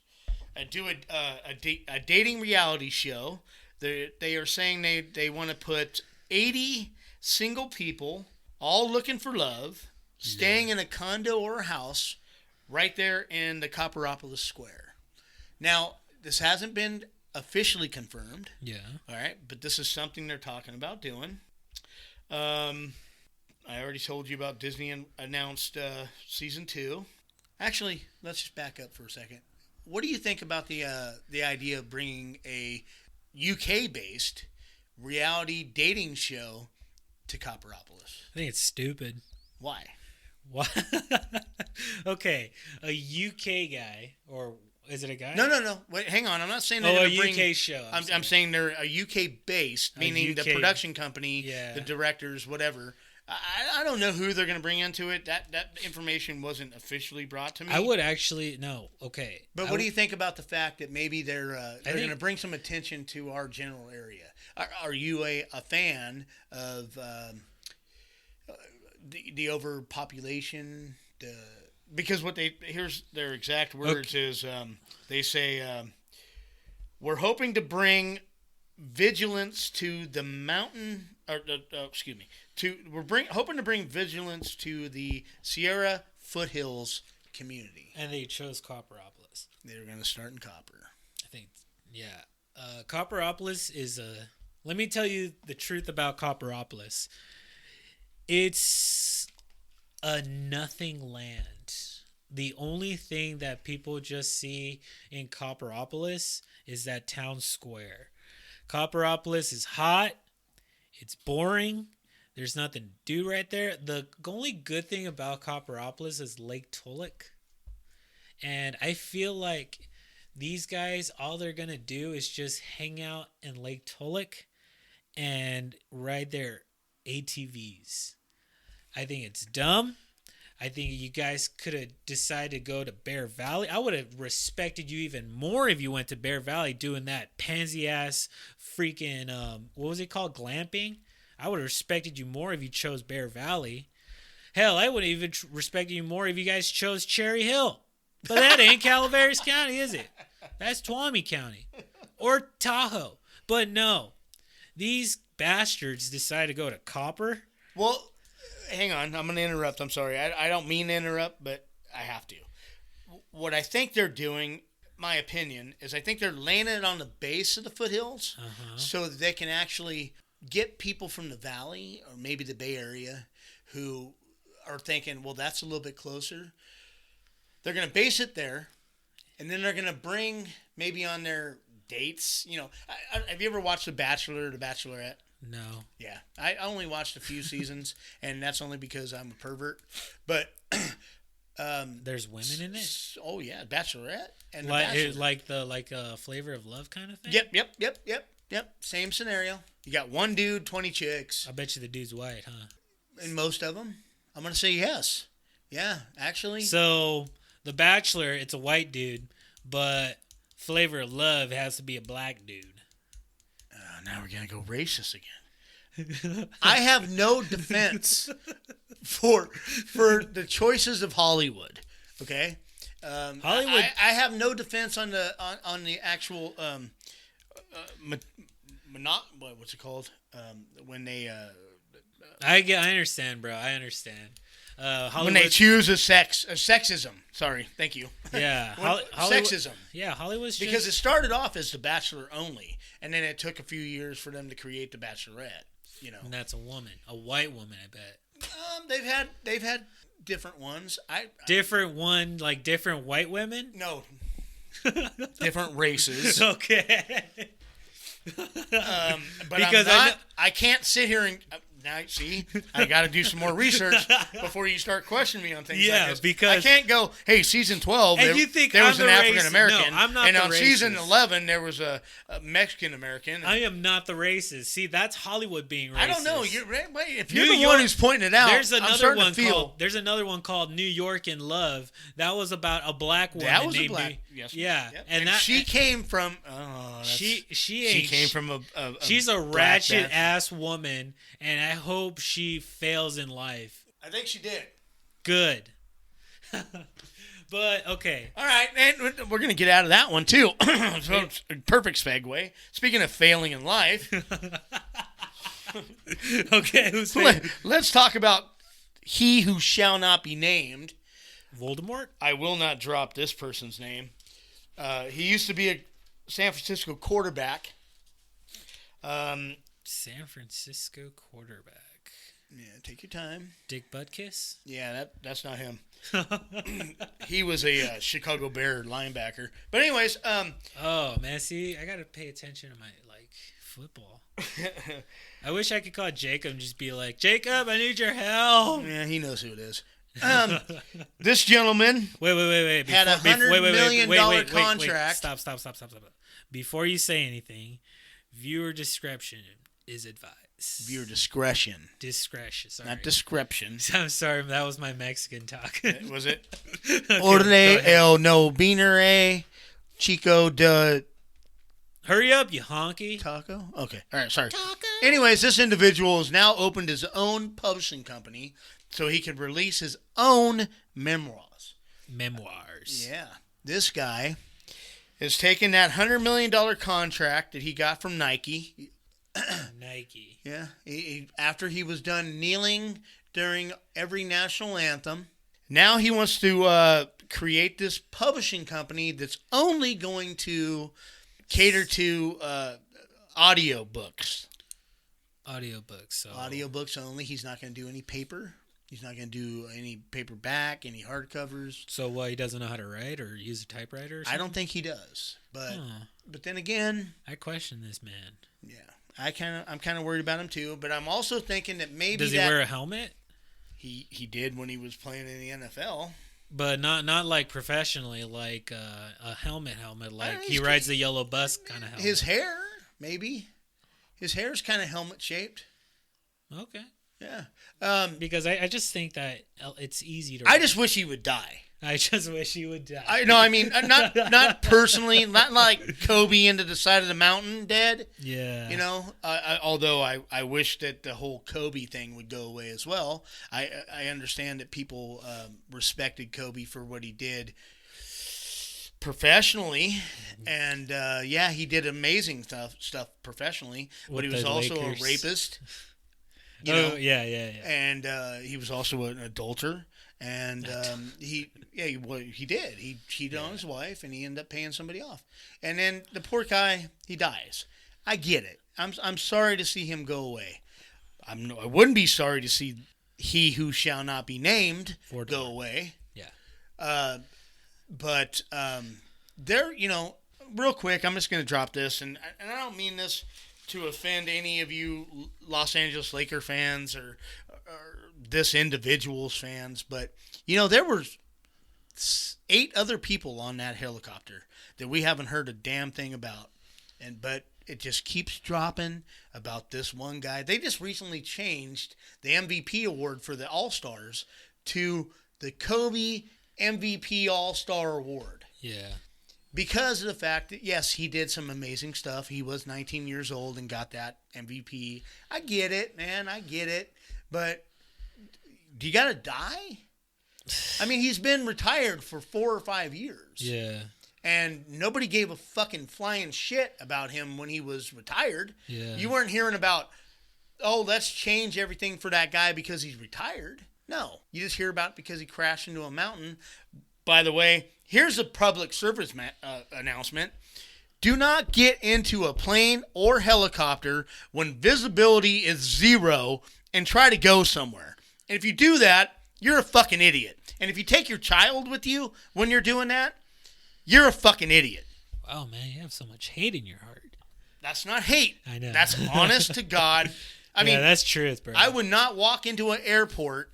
and do a dating reality show. They are saying they want to put 80 single people, all looking for love, staying in a condo or a house right there in the Copperopolis Square. Now, this hasn't been officially confirmed. Yeah. All right, but this is something they're talking about doing. I already told you about Disney announced season 2. Actually, let's just back up for a second. What do you think about the idea of bringing a UK-based reality dating show to Copperopolis? I think it's stupid. Why? What? Okay, a UK guy, or is it a guy? No. Wait, hang on. I'm not saying they're a going to bring... UK show. I'm saying they're a UK-based, meaning the production company, Yeah. the directors, whatever. I don't know who they're going to bring into it. That information wasn't officially brought to me. I would actually no. Okay, But what do you think about the fact that maybe they're going to bring some attention to our general area? Are you a fan of the overpopulation? Because here's their exact words is they say we're hoping to bring vigilance to the mountain. Hoping to bring vigilance to the Sierra Foothills community. And they chose Copperopolis. They're going to start in Copper. I think, yeah. Copperopolis is a... Let me tell you the truth about Copperopolis. It's a nothing land. The only thing that people just see in Copperopolis is that town square. Copperopolis is hot. It's boring. There's nothing to do right there. The only good thing about Copperopolis is Lake Tulloch. And I feel like these guys, all they're going to do is just hang out in Lake Tulloch and ride their ATVs. I think it's dumb. I think you guys could have decided to go to Bear Valley. I would have respected you even more if you went to Bear Valley doing that pansy-ass freaking, what was it called, glamping? I would have respected you more if you chose Bear Valley. Hell, I would have even respected you more if you guys chose Cherry Hill. But that ain't Calaveras County, is it? That's Tuolumne County. Or Tahoe. But no, these bastards decided to go to Copper. Well, hang on. I'm going to interrupt. I'm sorry. I don't mean to interrupt, but I have to. What I think they're doing, my opinion, is I think they're laying it on the base of the foothills so that they can actually get people from the valley or maybe the Bay Area who are thinking, well, that's a little bit closer. They're going to base it there, and then they're going to bring maybe on their dates. You know, have you ever watched The Bachelor or The Bachelorette? No. Yeah. I only watched a few seasons, and that's only because I'm a pervert. But there's women in it? Oh, yeah. Bachelorette and The Bachelor. Like a Flavor of Love kind of thing? Yep. Same scenario. You got one dude, 20 chicks. I bet you the dude's white, huh? And most of them. I'm going to say yes. Yeah, actually. So, The Bachelor, it's a white dude, but Flavor of Love has to be a black dude. Now we're gonna go racist again. I have no defense for the choices of Hollywood. Okay, Hollywood. I have no defense on the actual what's it called when they I understand, bro. I understand. Hollywood, when they choose a sexism. Sorry, thank you. Yeah, Hollywood, sexism. Yeah, Hollywood's because just, it started off as The Bachelor only, and then it took a few years for them to create The Bachelorette. You know, and that's a woman, a white woman, I bet. They've had different ones. Different white women. No, different races. Okay. But Because I can't sit here and now see. I got to do some more research before you start questioning me on things. Yeah, like this. because I can't go. Hey, season 12. And you think there I'm was an the African American? racist. No, I'm not and the on season racist. 11 there was a Mexican American. I am not the racist. See, that's Hollywood being racist. I don't know. If New you're the York- one who's pointing it out, There's I'm another starting one to feel. called. There's another one called New York in Love. That was about a black woman. That was a named black. New- Yes. Yeah, Yep. and that she came from. she She came from a she's a black ratchet bastard. ass woman, and I hope she fails in life. I think she did. Good. But okay. All right, and we're going to get out of that one too. So it's a perfect segue. Speaking of failing in life, Okay, who's favorite? let's talk about he who shall not be named. Voldemort? I will not drop this person's name. He used to be a San Francisco quarterback. San Francisco quarterback. Yeah, take your time. Dick Butkus? Yeah, that's not him. He was a Chicago Bear linebacker. But anyways, Oh man, see, I gotta pay attention to my football. I wish I could call Jacob and just be like, Jacob, I need your help. yeah, he knows who it is. This gentleman Wait. had a $100 million contract. Stop. Before you say anything, viewer discretion is advised. Viewer discretion, Discretion, sorry. not description. I'm sorry, that was my Mexican talk. Was it? Okay, Orle go ahead. el no binere Chico de Hurry up, you honky. Taco? Okay. All right, sorry. Anyways, this individual has now opened his own publishing company so he could release his own memoirs. Memoirs. Yeah. This guy has taken that $100 million contract that he got from Nike. Nike. Yeah. After he was done kneeling during every national anthem, now he wants to create this publishing company that's only going to cater to audiobooks. Audiobooks. So. Audiobooks only. He's not going to do any paper. He's not going to do any paperback, any hardcovers. So what? He doesn't know how to write or use a typewriter? Or something? I don't think he does. But Huh. but then again, I question this man. yeah, I'm kind of worried about him too. But I'm also thinking that maybe Does he wear a helmet? he did when he was playing in the NFL. But not like professionally, like a helmet. Like he he's rides the yellow bus kind of helmet. His hair, maybe. His hair's kind of helmet shaped. Okay. Yeah. Because I just think that it's easy to. I just wish he would die. I just wish he would die. I mean, not personally, not like Kobe into the side of the mountain dead. Yeah. You know, although I wish that the whole Kobe thing would go away as well. I understand that people respected Kobe for what he did professionally, and yeah, he did amazing stuff professionally, but With he was the Lakers. Lakers. A rapist. You Oh know, yeah. and he was also an adulterer. And he did. He cheated on his wife, and he ended up paying somebody off. And then the poor guy, he dies. I get it. I'm sorry to see him go away. I wouldn't be sorry to see he who shall not be named go away. Yeah. But there, real quick, I'm just going to drop this, and I don't mean this to offend any of you Los Angeles Laker fans or this individual's fans, but there were 8 other people on that helicopter that we haven't heard a damn thing about, but it just keeps dropping about this one guy. They just recently changed the MVP award for the All-Stars to the Kobe MVP All-Star Award. Yeah. because of the fact that, yes, he did some amazing stuff. He was 19 years old and got that MVP. I get it, man. I get it. But do you got to die? I mean, he's been retired for 4 or 5 years. Yeah. And nobody gave a fucking flying shit about him when he was retired. Yeah. You weren't hearing about, oh, let's change everything for that guy because he's retired. No. You just hear about it because he crashed into a mountain. By the way, here's a public service announcement. Do not get into a plane or helicopter when visibility is 0 and try to go somewhere. And if you do that, you're a fucking idiot. And if you take your child with you when you're doing that, you're a fucking idiot. Wow, man, you have so much hate in your heart. That's not hate. I know. That's honest to God. I mean, that's truth, bro. I would not walk into an airport,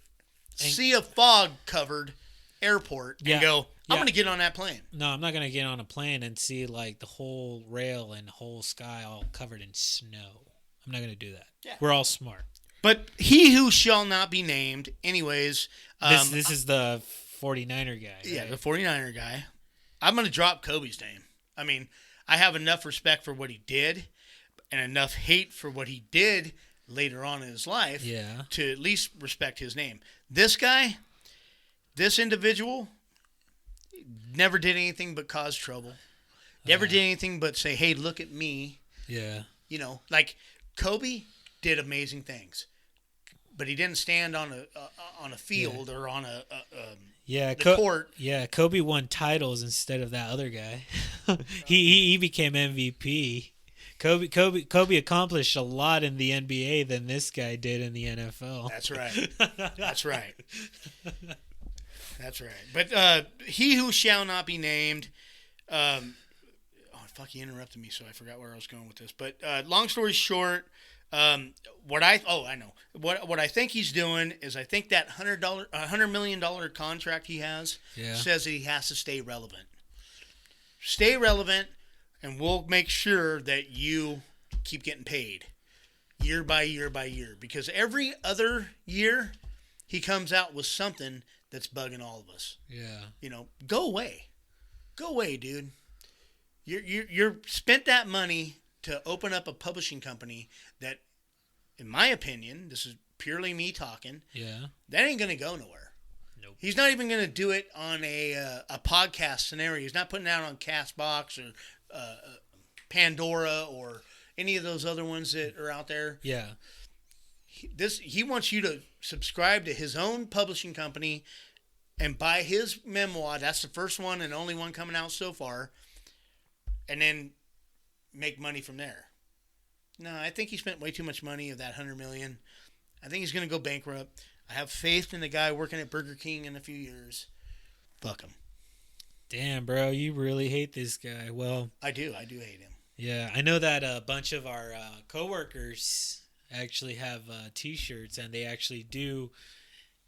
see a fog-covered airport, and go, I'm going to get on that plane. No, I'm not going to get on a plane and see like the whole rail and whole sky all covered in snow. I'm not going to do that. Yeah. We're all smart. But he who shall not be named, anyways. This is the 49er guy. Yeah, right? the 49er guy. I'm going to drop Kobe's name. I mean, I have enough respect for what he did and enough hate for what he did later on in his life to at least respect his name. This guy, this individual, never did anything but cause trouble. Never did anything but say, hey, look at me. Yeah. You know, like Kobe did amazing things. But he didn't stand on a field or on the court. Yeah, Kobe won titles instead of that other guy. he became MVP. Kobe accomplished a lot in the NBA than this guy did in the NFL. That's right. That's right. That's right. But he who shall not be named. Fuck! You interrupted me, so I forgot where I was going with this. But long story short. I know what I think he's doing is I think that $100 million contract he has says that he has to stay relevant. Stay relevant, and we'll make sure that you keep getting paid year by year by year, because every other year he comes out with something that's bugging all of us. Yeah. You know, go away, dude. You're spent that money to open up a publishing company that, in my opinion, this is purely me talking, that ain't going to go nowhere. Nope. He's not even going to do it on a podcast scenario. He's not putting it out on Castbox or Pandora or any of those other ones that are out there. Yeah. He wants you to subscribe to his own publishing company and buy his memoir. That's the first one and only one coming out so far. And then make money from there. No, I think he spent way too much money of that $100 million. I think he's going to go bankrupt. I have faith in the guy working at Burger King in a few years. Fuck him. Damn, bro, you really hate this guy. Well, I do hate him. Yeah, I know that a bunch of our coworkers actually have T-shirts, and they actually do.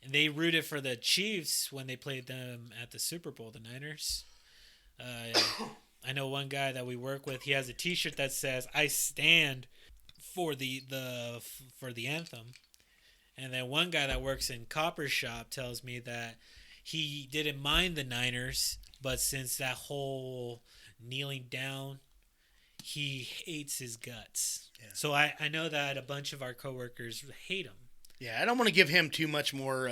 And they rooted for the Chiefs when they played them at the Super Bowl, the Niners. I know one guy that we work with. He has a T-shirt that says "I stand for the anthem," and then one guy that works in Copper Shop tells me that he didn't mind the Niners, but since that whole kneeling down, he hates his guts. Yeah. So I know that a bunch of our coworkers hate him. Yeah, I don't want to give him too much more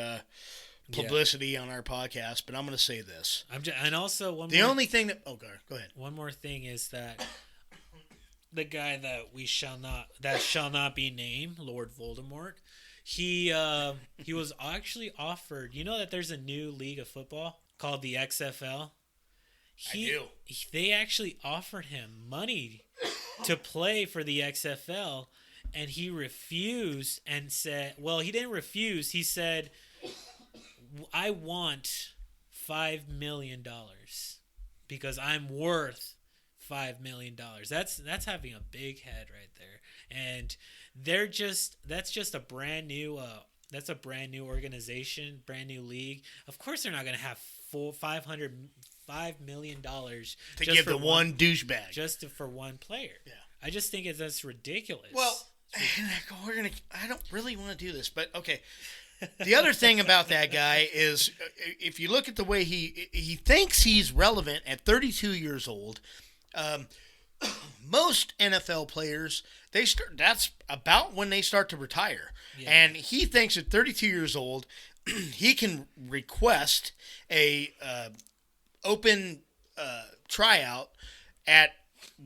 publicity on our podcast, but I'm going to say this. And also only thing that go ahead. One more thing is that the guy that shall not be named, Lord Voldemort, he was actually offered. You know that there's a new league of football called the XFL. I do. They actually offered him money to play for the XFL, and he refused and said, well, he didn't refuse. He said, I want $5 million because I'm worth $5 million. That's having a big head right there. And that's just a brand new organization, brand new league. Of course they're not going to have $5 million to give the one douchebag just for one player. Yeah. I just think that's ridiculous. Well, I don't really want to do this, but okay. The other thing about that guy is, if you look at the way he thinks he's relevant at 32 years old. Most NFL players, that's about when they start to retire. Yeah. And he thinks at 32 years old, he can request a open tryout at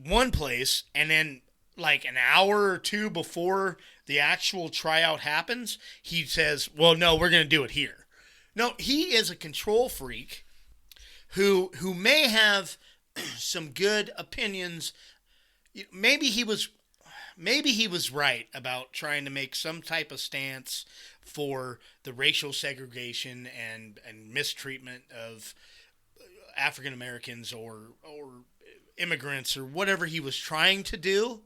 one place, and then like an hour or two before the actual tryout happens, he says, well, no, we're going to do it here. No, he is a control freak who may have some good opinions. Maybe he was right about trying to make some type of stance for the racial segregation and mistreatment of African Americans or immigrants or whatever he was trying to do.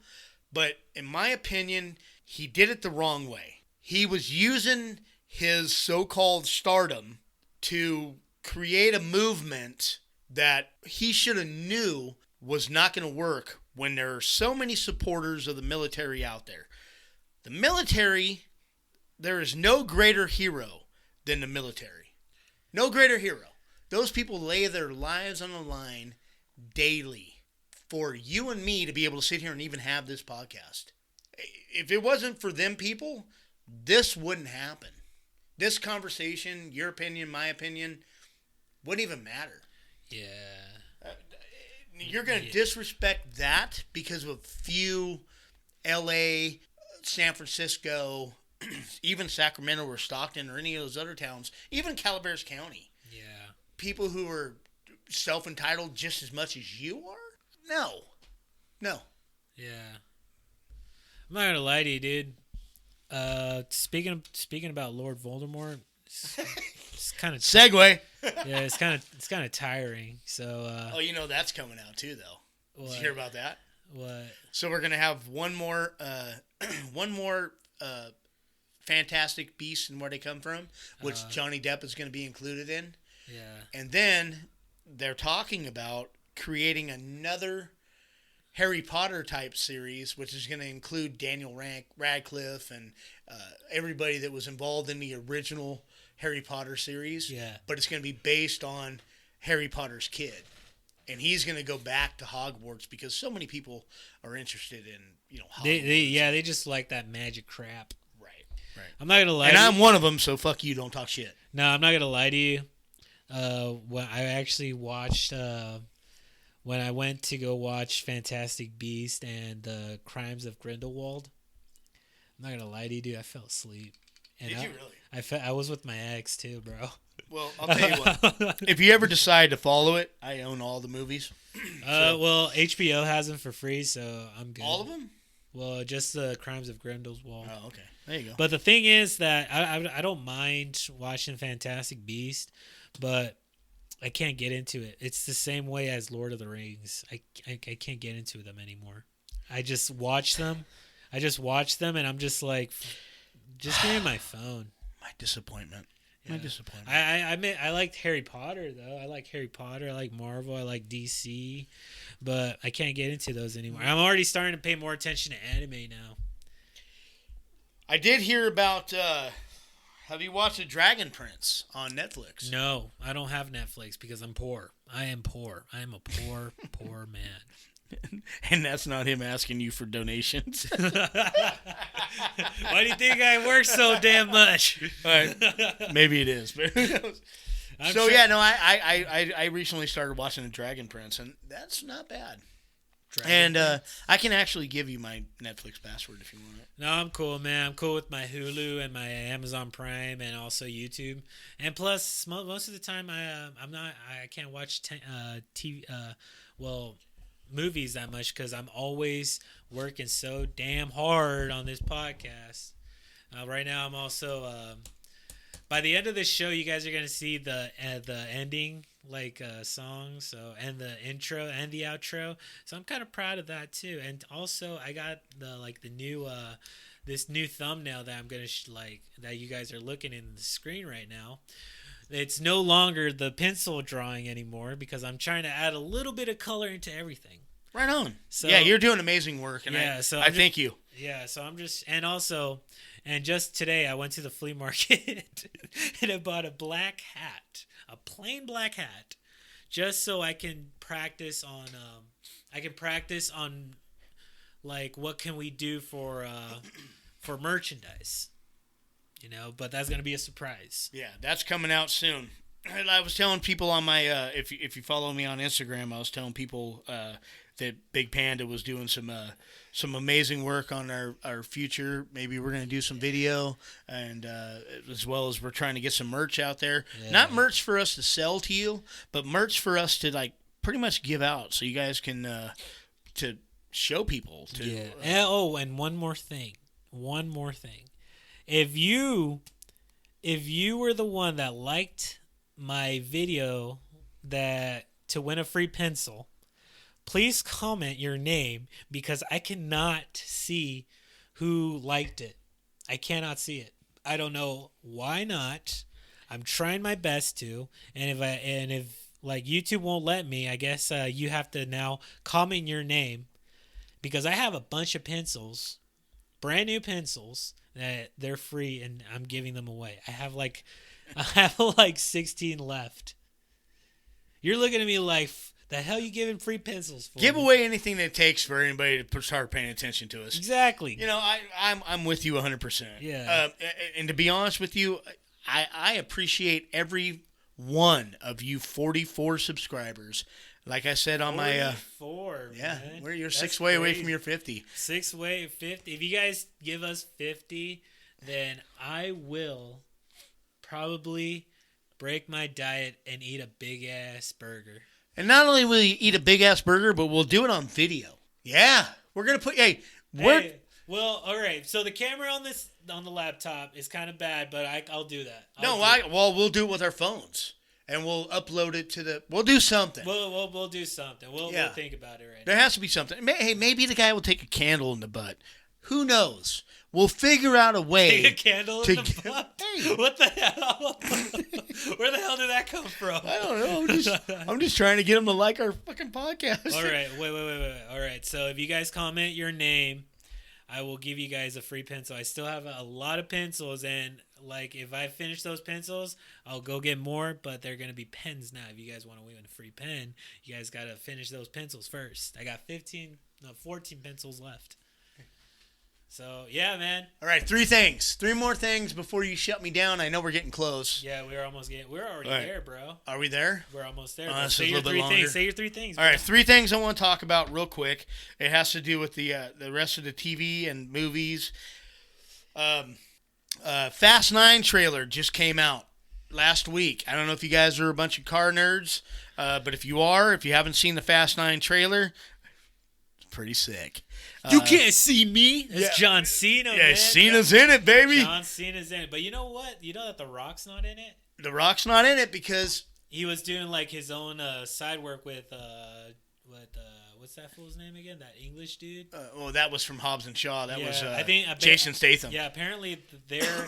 But in my opinion, he did it the wrong way. He was using his so-called stardom to create a movement that he should have knew was not going to work when there are so many supporters of the military out there. The military, there is no greater hero than the military. No greater hero. Those people lay their lives on the line daily for you and me to be able to sit here and even have this podcast. If it wasn't for them people, this wouldn't happen. This conversation, your opinion, my opinion, wouldn't even matter. Yeah. You're going to disrespect that because of a few L.A., San Francisco, even Sacramento or Stockton or any of those other towns, even Calaveras County. Yeah. People who are self-entitled just as much as you are? No. Yeah. I'm not going to lie to you, dude. Speaking about Lord Voldemort, it's kind of segue. Yeah, it's kind of tiring. So. That's coming out too, though. Did you hear about that? What? So we're gonna have one more Fantastic Beasts and Where They Come From, which Johnny Depp is gonna be included in. Yeah. And then they're talking about creating another Harry Potter type series, which is going to include Daniel Radcliffe and everybody that was involved in the original Harry Potter series. Yeah. But it's going to be based on Harry Potter's kid. And he's going to go back to Hogwarts because so many people are interested in, Hogwarts. They just like that magic crap. Right. I'm not going to lie and to I'm you. one of them, so fuck you, don't talk shit. No, I'm not going to lie to you. When I actually watched... when I went to go watch Fantastic Beasts and the Crimes of Grindelwald, I'm not gonna lie to you, dude. I fell asleep. And Did you really? I was with my ex too, bro. Well, I'll tell you what. If you ever decide to follow it, I own all the movies. Well, HBO has them for free, so I'm good. All of them? Well, just the Crimes of Grindelwald. Oh, okay. There you go. But the thing is that I don't mind watching Fantastic Beasts, but I can't get into it. It's the same way as Lord of the Rings. I can't get into them anymore. I just watch them, and I'm just like, just give me my phone. My disappointment. Yeah. I liked Harry Potter though. I like Harry Potter. I like Marvel. I like DC, but I can't get into those anymore. I'm already starting to pay more attention to anime now. I did hear about. Have you watched The Dragon Prince on Netflix? No, I don't have Netflix because I'm poor. I am poor. I am a poor, poor man. And that's not him asking you for donations. Why do you think I work so damn much? Maybe it is. But I recently started watching The Dragon Prince, and that's not bad. I can actually give you my Netflix password if you want it. No, I'm cool, man. I'm cool with my Hulu and my Amazon Prime and also YouTube. And plus, most of the time, I can't watch TV, movies that much because I'm always working so damn hard on this podcast. Right now, I'm also by the end of this show, you guys are gonna see the ending song, and the intro and the outro. So I'm kind of proud of that too. And also, I got the new this new thumbnail that I'm gonna that you guys are looking in the screen right now. It's no longer the pencil drawing anymore because I'm trying to add a little bit of color into everything. Right on. So, yeah, you're doing amazing work, and I thank you. Yeah, so I'm just, and just today I went to the flea market and I bought a black hat, a plain black hat, just so I can practice on, like, what can we do for merchandise, but that's going to be a surprise. Yeah, that's coming out soon. And I was telling people on my, if you follow me on Instagram, I was telling people that Big Panda was doing some amazing work on our future. Maybe we're going to do some video, and as well as we're trying to get some merch out there. Yeah. Not merch for us to sell to you, but merch for us to like pretty much give out, so you guys can to show people. And one more thing. If you were the one that liked my video to win a free pencil, please comment your name, because I cannot see who liked it. I cannot see it. I don't know why not. I'm trying my best to, and if like YouTube won't let me, I guess you have to now comment your name, because I have a bunch of pencils, brand new pencils that they're free, and I'm giving them away. I have like 16 left. You're looking at me like, the hell you giving free pencils for? Give away anything that it takes for anybody to start paying attention to us. Exactly. I'm with you 100%. Yeah. And to be honest with you, I appreciate every one of you 44 subscribers. Like I said on my 44. Yeah, man. you're 6 way away from your 50. 6 way 50. If you guys give us 50, then I will probably break my diet and eat a big ass burger. And not only will you eat a big ass burger, but we'll do it on video. Yeah, we're gonna put. Well, all right. So the camera on the laptop is kind of bad, but I'll do that. We'll do it with our phones, and we'll upload it to We'll do something. We'll do something. We'll think about it right now. There has to be something. Hey, maybe the guy will take a candle in the butt. Who knows? We'll figure out a way. Take a candle in the butt? Hey. What the hell? Where the hell did that come from? I don't know. I'm just trying to get them to like our fucking podcast. All right. Wait. All right. So if you guys comment your name, I will give you guys a free pencil. I still have a lot of pencils, and like if I finish those pencils, I'll go get more, but they're going to be pens now. If you guys want to win a free pen, you guys got to finish those pencils first. I got 14 pencils left. So, yeah, man. All right, 3 more things before you shut me down. I know we're getting close. Yeah, we're already there, bro. Are we there? We're almost there. Say your 3 things. Say your 3 things. All right, 3 things I want to talk about real quick. It has to do with the rest of the TV and movies. Fast 9 trailer just came out last week. I don't know if you guys are a bunch of car nerds, but if you haven't seen the Fast 9 trailer, it's pretty sick. You can't see me. It's John Cena. Yeah, man. Cena's in it, baby. John Cena's in it. But you know what? You know that The Rock's not in it? The Rock's not in it because he was doing like his own side work with what's that fool's name again? That English dude? That was from Hobbs and Shaw. That was I think Jason Statham. Yeah, apparently their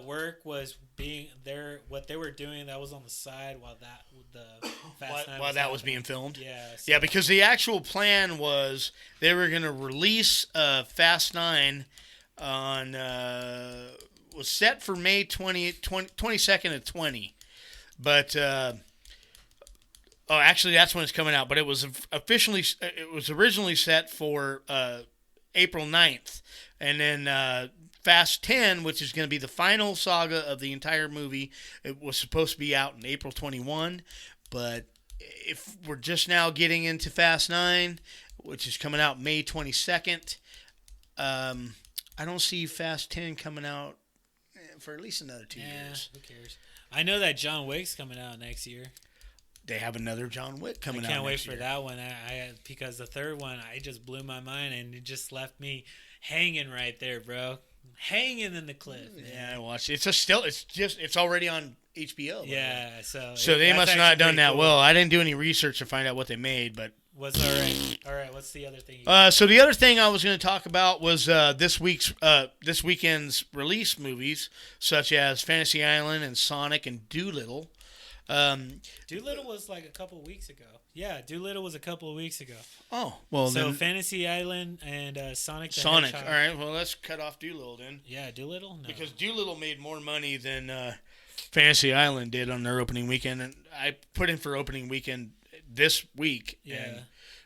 work was what they were doing, that was on the side while that was being filmed. Yeah. Yeah, because the actual plan was they were going to release Fast 9 on was set for May 22nd of 20. But actually that's when it's coming out, but it was originally set for April 9th. And then Fast 10, which is going to be the final saga of the entire movie, it was supposed to be out in April 21, but if we're just now getting into Fast 9, which is coming out May 22nd, I don't see Fast 10 coming out for at least another 2 years. Who cares? I know that John Wick's coming out next year. They have another John Wick coming out. I can't wait for that one. Because the third one, I just blew my mind, and it just left me hanging right there, bro. Hanging in the cliff. Man. Yeah, I watched it. It's already on HBO. Yeah, so they must not have done that well. I didn't do any research to find out what they made, but was all right. All right, what's the other thing? So the other thing I was going to talk about was this weekend's release movies, such as Fantasy Island and Sonic and Doolittle. Doolittle was like a couple of weeks ago. Yeah, Doolittle was a couple of weeks ago. Oh, well So then Fantasy Island and Sonic the Sonic. Hedgehog. All right, well let's cut off Doolittle then. Yeah, Doolittle? No. Because Doolittle made more money than Fantasy Island did on their opening weekend, and I put in for opening weekend this week. Yeah.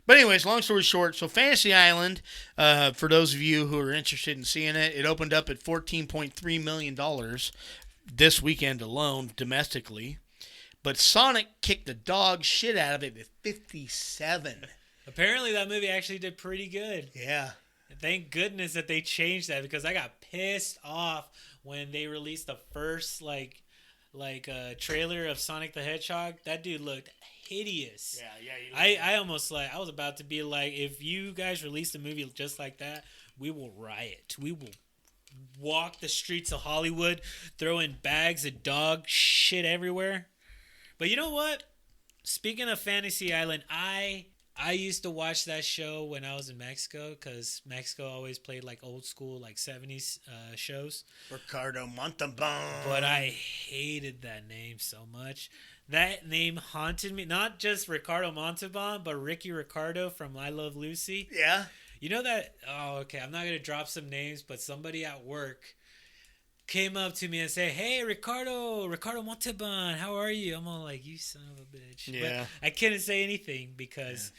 But anyways, long story short, so Fantasy Island, for those of you who are interested in seeing it, it opened up at $14.3 million this weekend alone domestically. But Sonic kicked the dog shit out of it at 57. Apparently that movie actually did pretty good. Yeah. Thank goodness that they changed that, because I got pissed off when they released the first trailer of Sonic the Hedgehog. That dude looked hideous. Yeah. I almost I was about to be like, if you guys release a movie just like that, we will riot. We will walk the streets of Hollywood throwing bags of dog shit everywhere. But you know what? Speaking of Fantasy Island, I used to watch that show when I was in Mexico, because Mexico always played like old school, like 70s shows. Ricardo Montalban. But I hated that name so much. That name haunted me. Not just Ricardo Montalban, but Ricky Ricardo from I Love Lucy. Yeah. You know that? Oh, okay. I'm not going to drop some names, but somebody at work came up to me and said, "Hey, Ricardo Montalban, how are you?" I'm all like, "You son of a bitch." Yeah. But I couldn't say anything because,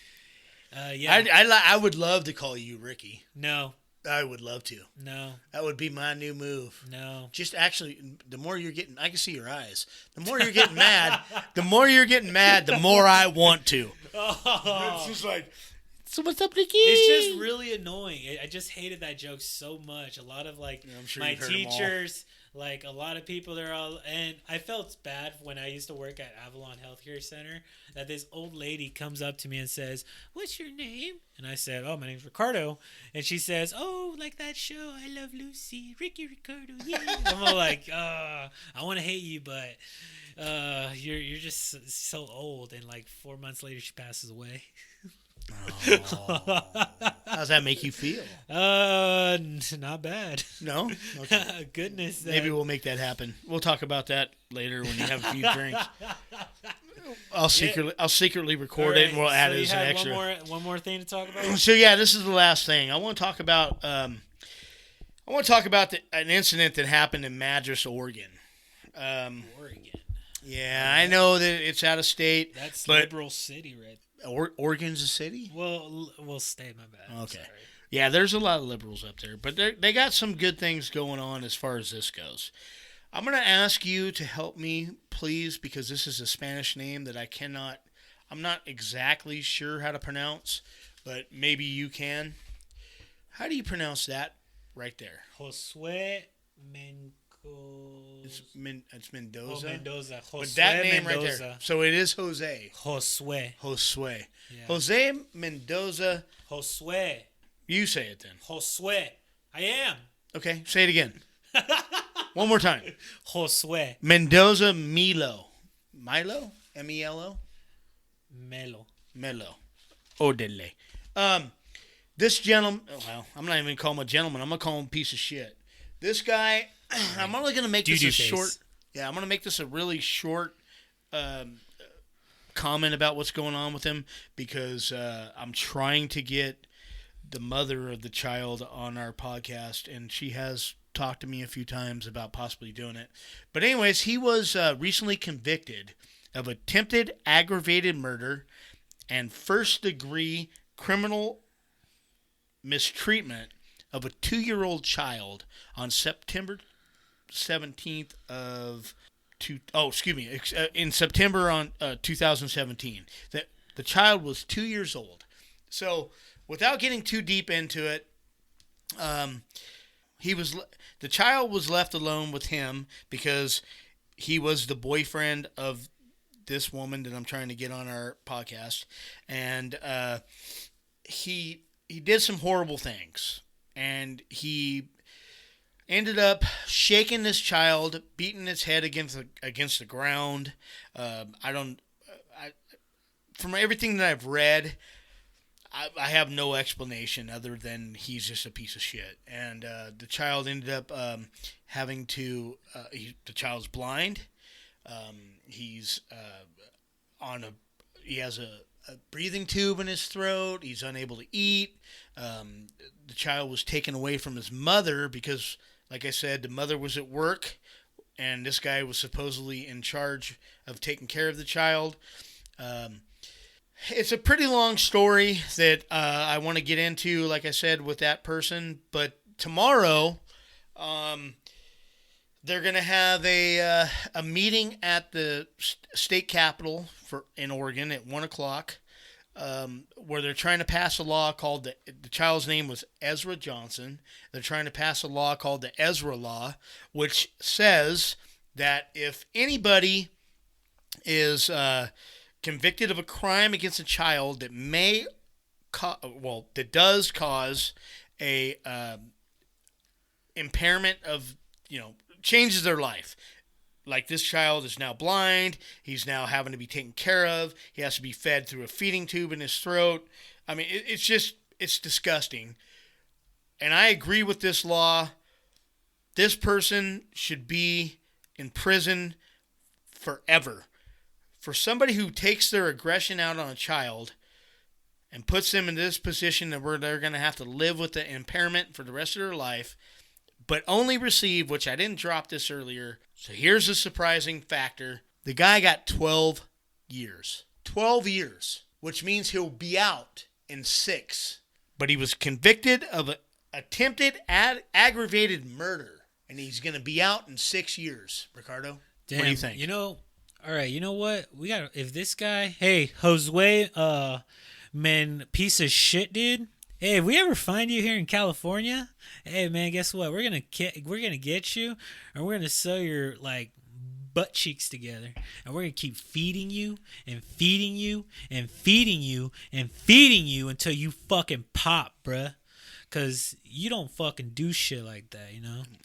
I would love to call you Ricky. No. I would love to. No. That would be my new move. No. Just actually, the more you're getting, I can see your eyes. The more you're getting mad, the more I want to. Oh. It's just like, so what's up, Ricky? It's just really annoying. I just hated that joke so much. A lot of I'm sure my you've heard 'em all. teachers, like a lot of people, they're all, and I felt bad when I used to work at Avalon Healthcare Center, that this old lady comes up to me and says, "What's your name?" And I said, "Oh, my name's Ricardo." And she says, "Oh, like that show, I Love Lucy, Ricky Ricardo." Yeah. I'm all like, I want to hate you, but you're just so old. And like 4 months later, she passes away. Oh. How's that make you feel? Not bad. No? Okay. Goodness. Maybe we'll make that happen. We'll talk about that later when you have a few drinks. I'll secretly record it and we'll add it as an extra. One more thing to talk about. So yeah, this is the last thing I want to talk about. An incident that happened in Madras, Oregon. Oregon. Yeah, I know that it's out of state. That's but liberal city, right? Oregon's a city? Well, we'll stay. My bad. Okay. Yeah, there's a lot of liberals up there, but they got some good things going on as far as this goes. I'm going to ask you to help me, please, because this is a Spanish name that I'm not exactly sure how to pronounce, but maybe you can. How do you pronounce that right there? Josue It's Mendoza. Oh, Mendoza. Josue But that name Mendoza. right there. So it is Jose. Josue. Yeah. Jose Mendoza. Josue. You say it then. Josue. I am. Okay, say it again. One more time. Josue. Mendoza Milo. Milo? M-E-L-O? Melo. Odele. This gentleman, well, I'm not even going to call him a gentleman. I'm going to call him a piece of shit. This guy, I'm only going to make this a short. Yeah, I'm going to make this a really short comment about what's going on with him because I'm trying to get the mother of the child on our podcast, and she has talked to me a few times about possibly doing it. But anyways, he was recently convicted of attempted aggravated murder and first-degree criminal mistreatment of a 2-year-old child on September 17th in September on 2017. The child was 2 years old. So, without getting too deep into it, the child was left alone with him because he was the boyfriend of this woman that I'm trying to get on our podcast, and he did some horrible things, and he ended up shaking this child, beating its head against the ground. From everything that I've read, I have no explanation other than he's just a piece of shit. And the child ended up the child's blind. He's he has a breathing tube in his throat. He's unable to eat. The child was taken away from his mother because, like I said, the mother was at work, and this guy was supposedly in charge of taking care of the child. It's a pretty long story that I want to get into, like I said, with that person. But tomorrow, they're going to have a meeting at the state capitol in Oregon at 1 o'clock, where they're trying to pass a law called the child's name was Ezra Johnson. They're trying to pass a law called the Ezra Law, which says that if anybody is convicted of a crime against a child that that does cause a impairment of, changes their life. Like this child is now blind. He's now having to be taken care of. He has to be fed through a feeding tube in his throat. I mean, it's disgusting. And I agree with this law. This person should be in prison forever. For somebody who takes their aggression out on a child and puts them in this position where they're going to have to live with the impairment for the rest of their life, but only receive, which I didn't drop this earlier. So here's the surprising factor. The guy got 12 years. 12 years, which means he'll be out in 6. But he was convicted of attempted aggravated murder, and he's going to be out in 6 years. Ricardo, Damn, what do you think? All right, you know what? If this guy, hey, Josue, man, piece of shit, dude. Hey, if we ever find you here in California, hey man, guess what? We're gonna get you, and we're gonna sew your butt cheeks together, and we're gonna keep feeding you and feeding you and feeding you and feeding you until you fucking pop, bruh. Cause you don't fucking do shit like that,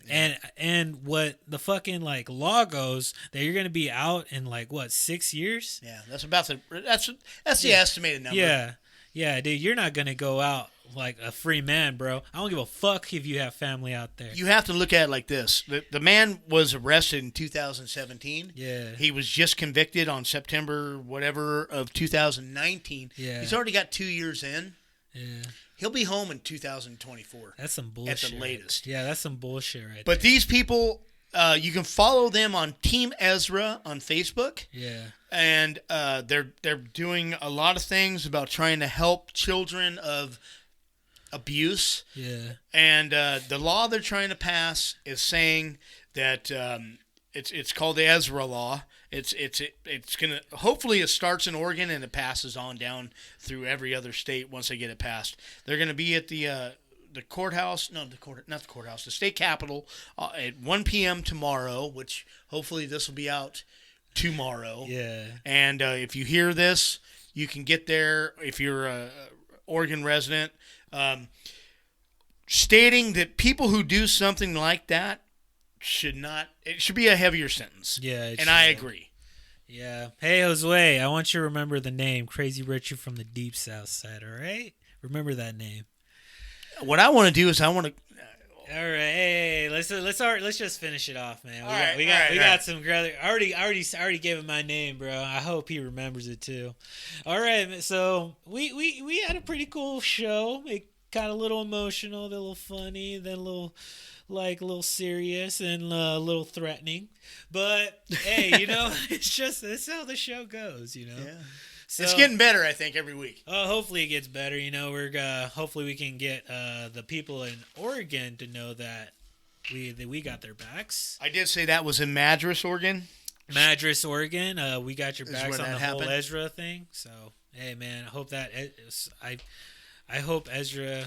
Yeah. And what the fucking law goes that you're gonna be out in 6 years? Yeah, that's the estimated number. Yeah, dude, you're not gonna go out like a free man, bro. I don't give a fuck if you have family out there. You have to look at it like this. The man was arrested in 2017. Yeah. He was just convicted on September whatever of 2019. Yeah. He's already got 2 years in. Yeah. He'll be home in 2024. That's some bullshit. At the latest. Yeah, that's some bullshit right But there. these people, you can follow them on Team Ezra on Facebook. Yeah. And they're doing a lot of things about trying to help children of abuse. Yeah. And the law they're trying to pass is saying that it's called the Ezra Law. It's gonna, hopefully it starts in Oregon and it passes on down through every other state once they get it passed. They're gonna be at the courthouse, not the courthouse, the state capitol at 1 p.m. tomorrow, which hopefully this will be out tomorrow. Yeah. And if you hear this, you can get there if you're a Oregon resident, stating that people who do something like that it should be a heavier sentence. Yeah. And I agree. Yeah. Hey, Josue, I want you to remember the name Crazy Richard from the Deep South Side, all right? Remember that name. What I want to do is All right, hey, let's just finish it off, man. We got some. I already gave him my name, bro. I hope he remembers it too. All right, so we had a pretty cool show. It got a little emotional, then a little funny, then a little serious, and a little threatening. But hey, it's how the show goes, Yeah. So, it's getting better, I think, every week. Hopefully it gets better. We're hopefully we can get the people in Oregon to know that we got their backs. I did say that was in Madras, Oregon. Madras, Oregon. We got your backs on the happened. whole Ezra thing. So hey, man, I hope that I hope Ezra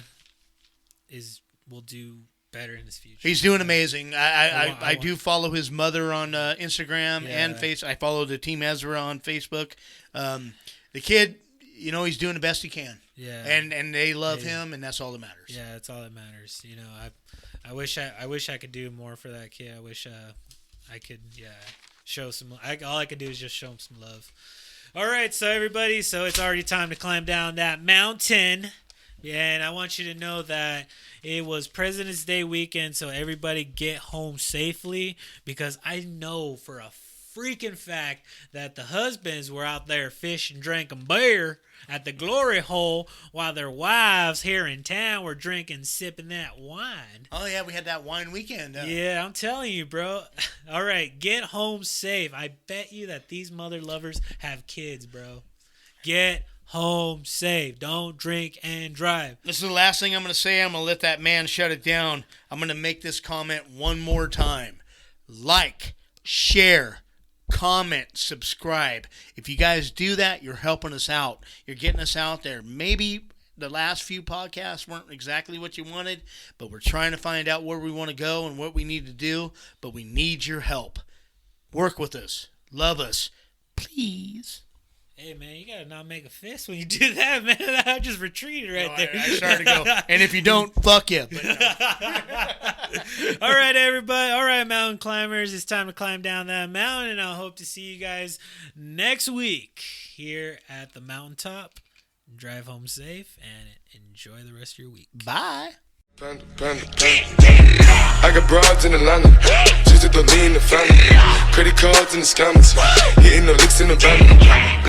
will do better in his future. He's doing amazing. I do follow his mother on Instagram and Facebook. I follow the Team Ezra on Facebook. The kid, he's doing the best he can. Yeah. And they love him, and that's all that matters. Yeah, that's all that matters. I wish I could do more for that kid. I wish I could show some. All I could do is just show him some love. All right, so everybody, it's already time to climb down that mountain. Yeah, and I want you to know that it was President's Day weekend, so everybody get home safely, because I know for a freaking fact that the husbands were out there fishing, drinking beer at the glory hole while their wives here in town were drinking, sipping that wine. Oh, yeah, we had that wine weekend. Yeah, I'm telling you, bro. All right, get home safe. I bet you that these mother lovers have kids, bro. Get home safe. Don't drink and drive. This is the last thing I'm going to say. I'm going to let that man shut it down. I'm going to make this comment one more time. Like, share, comment, subscribe. If you guys do that, you're helping us out. You're getting us out there. Maybe the last few podcasts weren't exactly what you wanted, but we're trying to find out where we want to go and what we need to do, but we need your help. Work with us. Love us. Please. Hey, man, you got to not make a fist when you do that, man. I just retreated there. I started to go, and if you don't, fuck you. But no. All right, everybody. All right, mountain climbers. It's time to climb down that mountain, and I hope to see you guys next week here at the mountaintop. Drive home safe and enjoy the rest of your week. Bye. Panda, panda, panda. I got broads in Atlanta, just to throw me in the family. Credit cards in the scammers, hitting the licks in the van.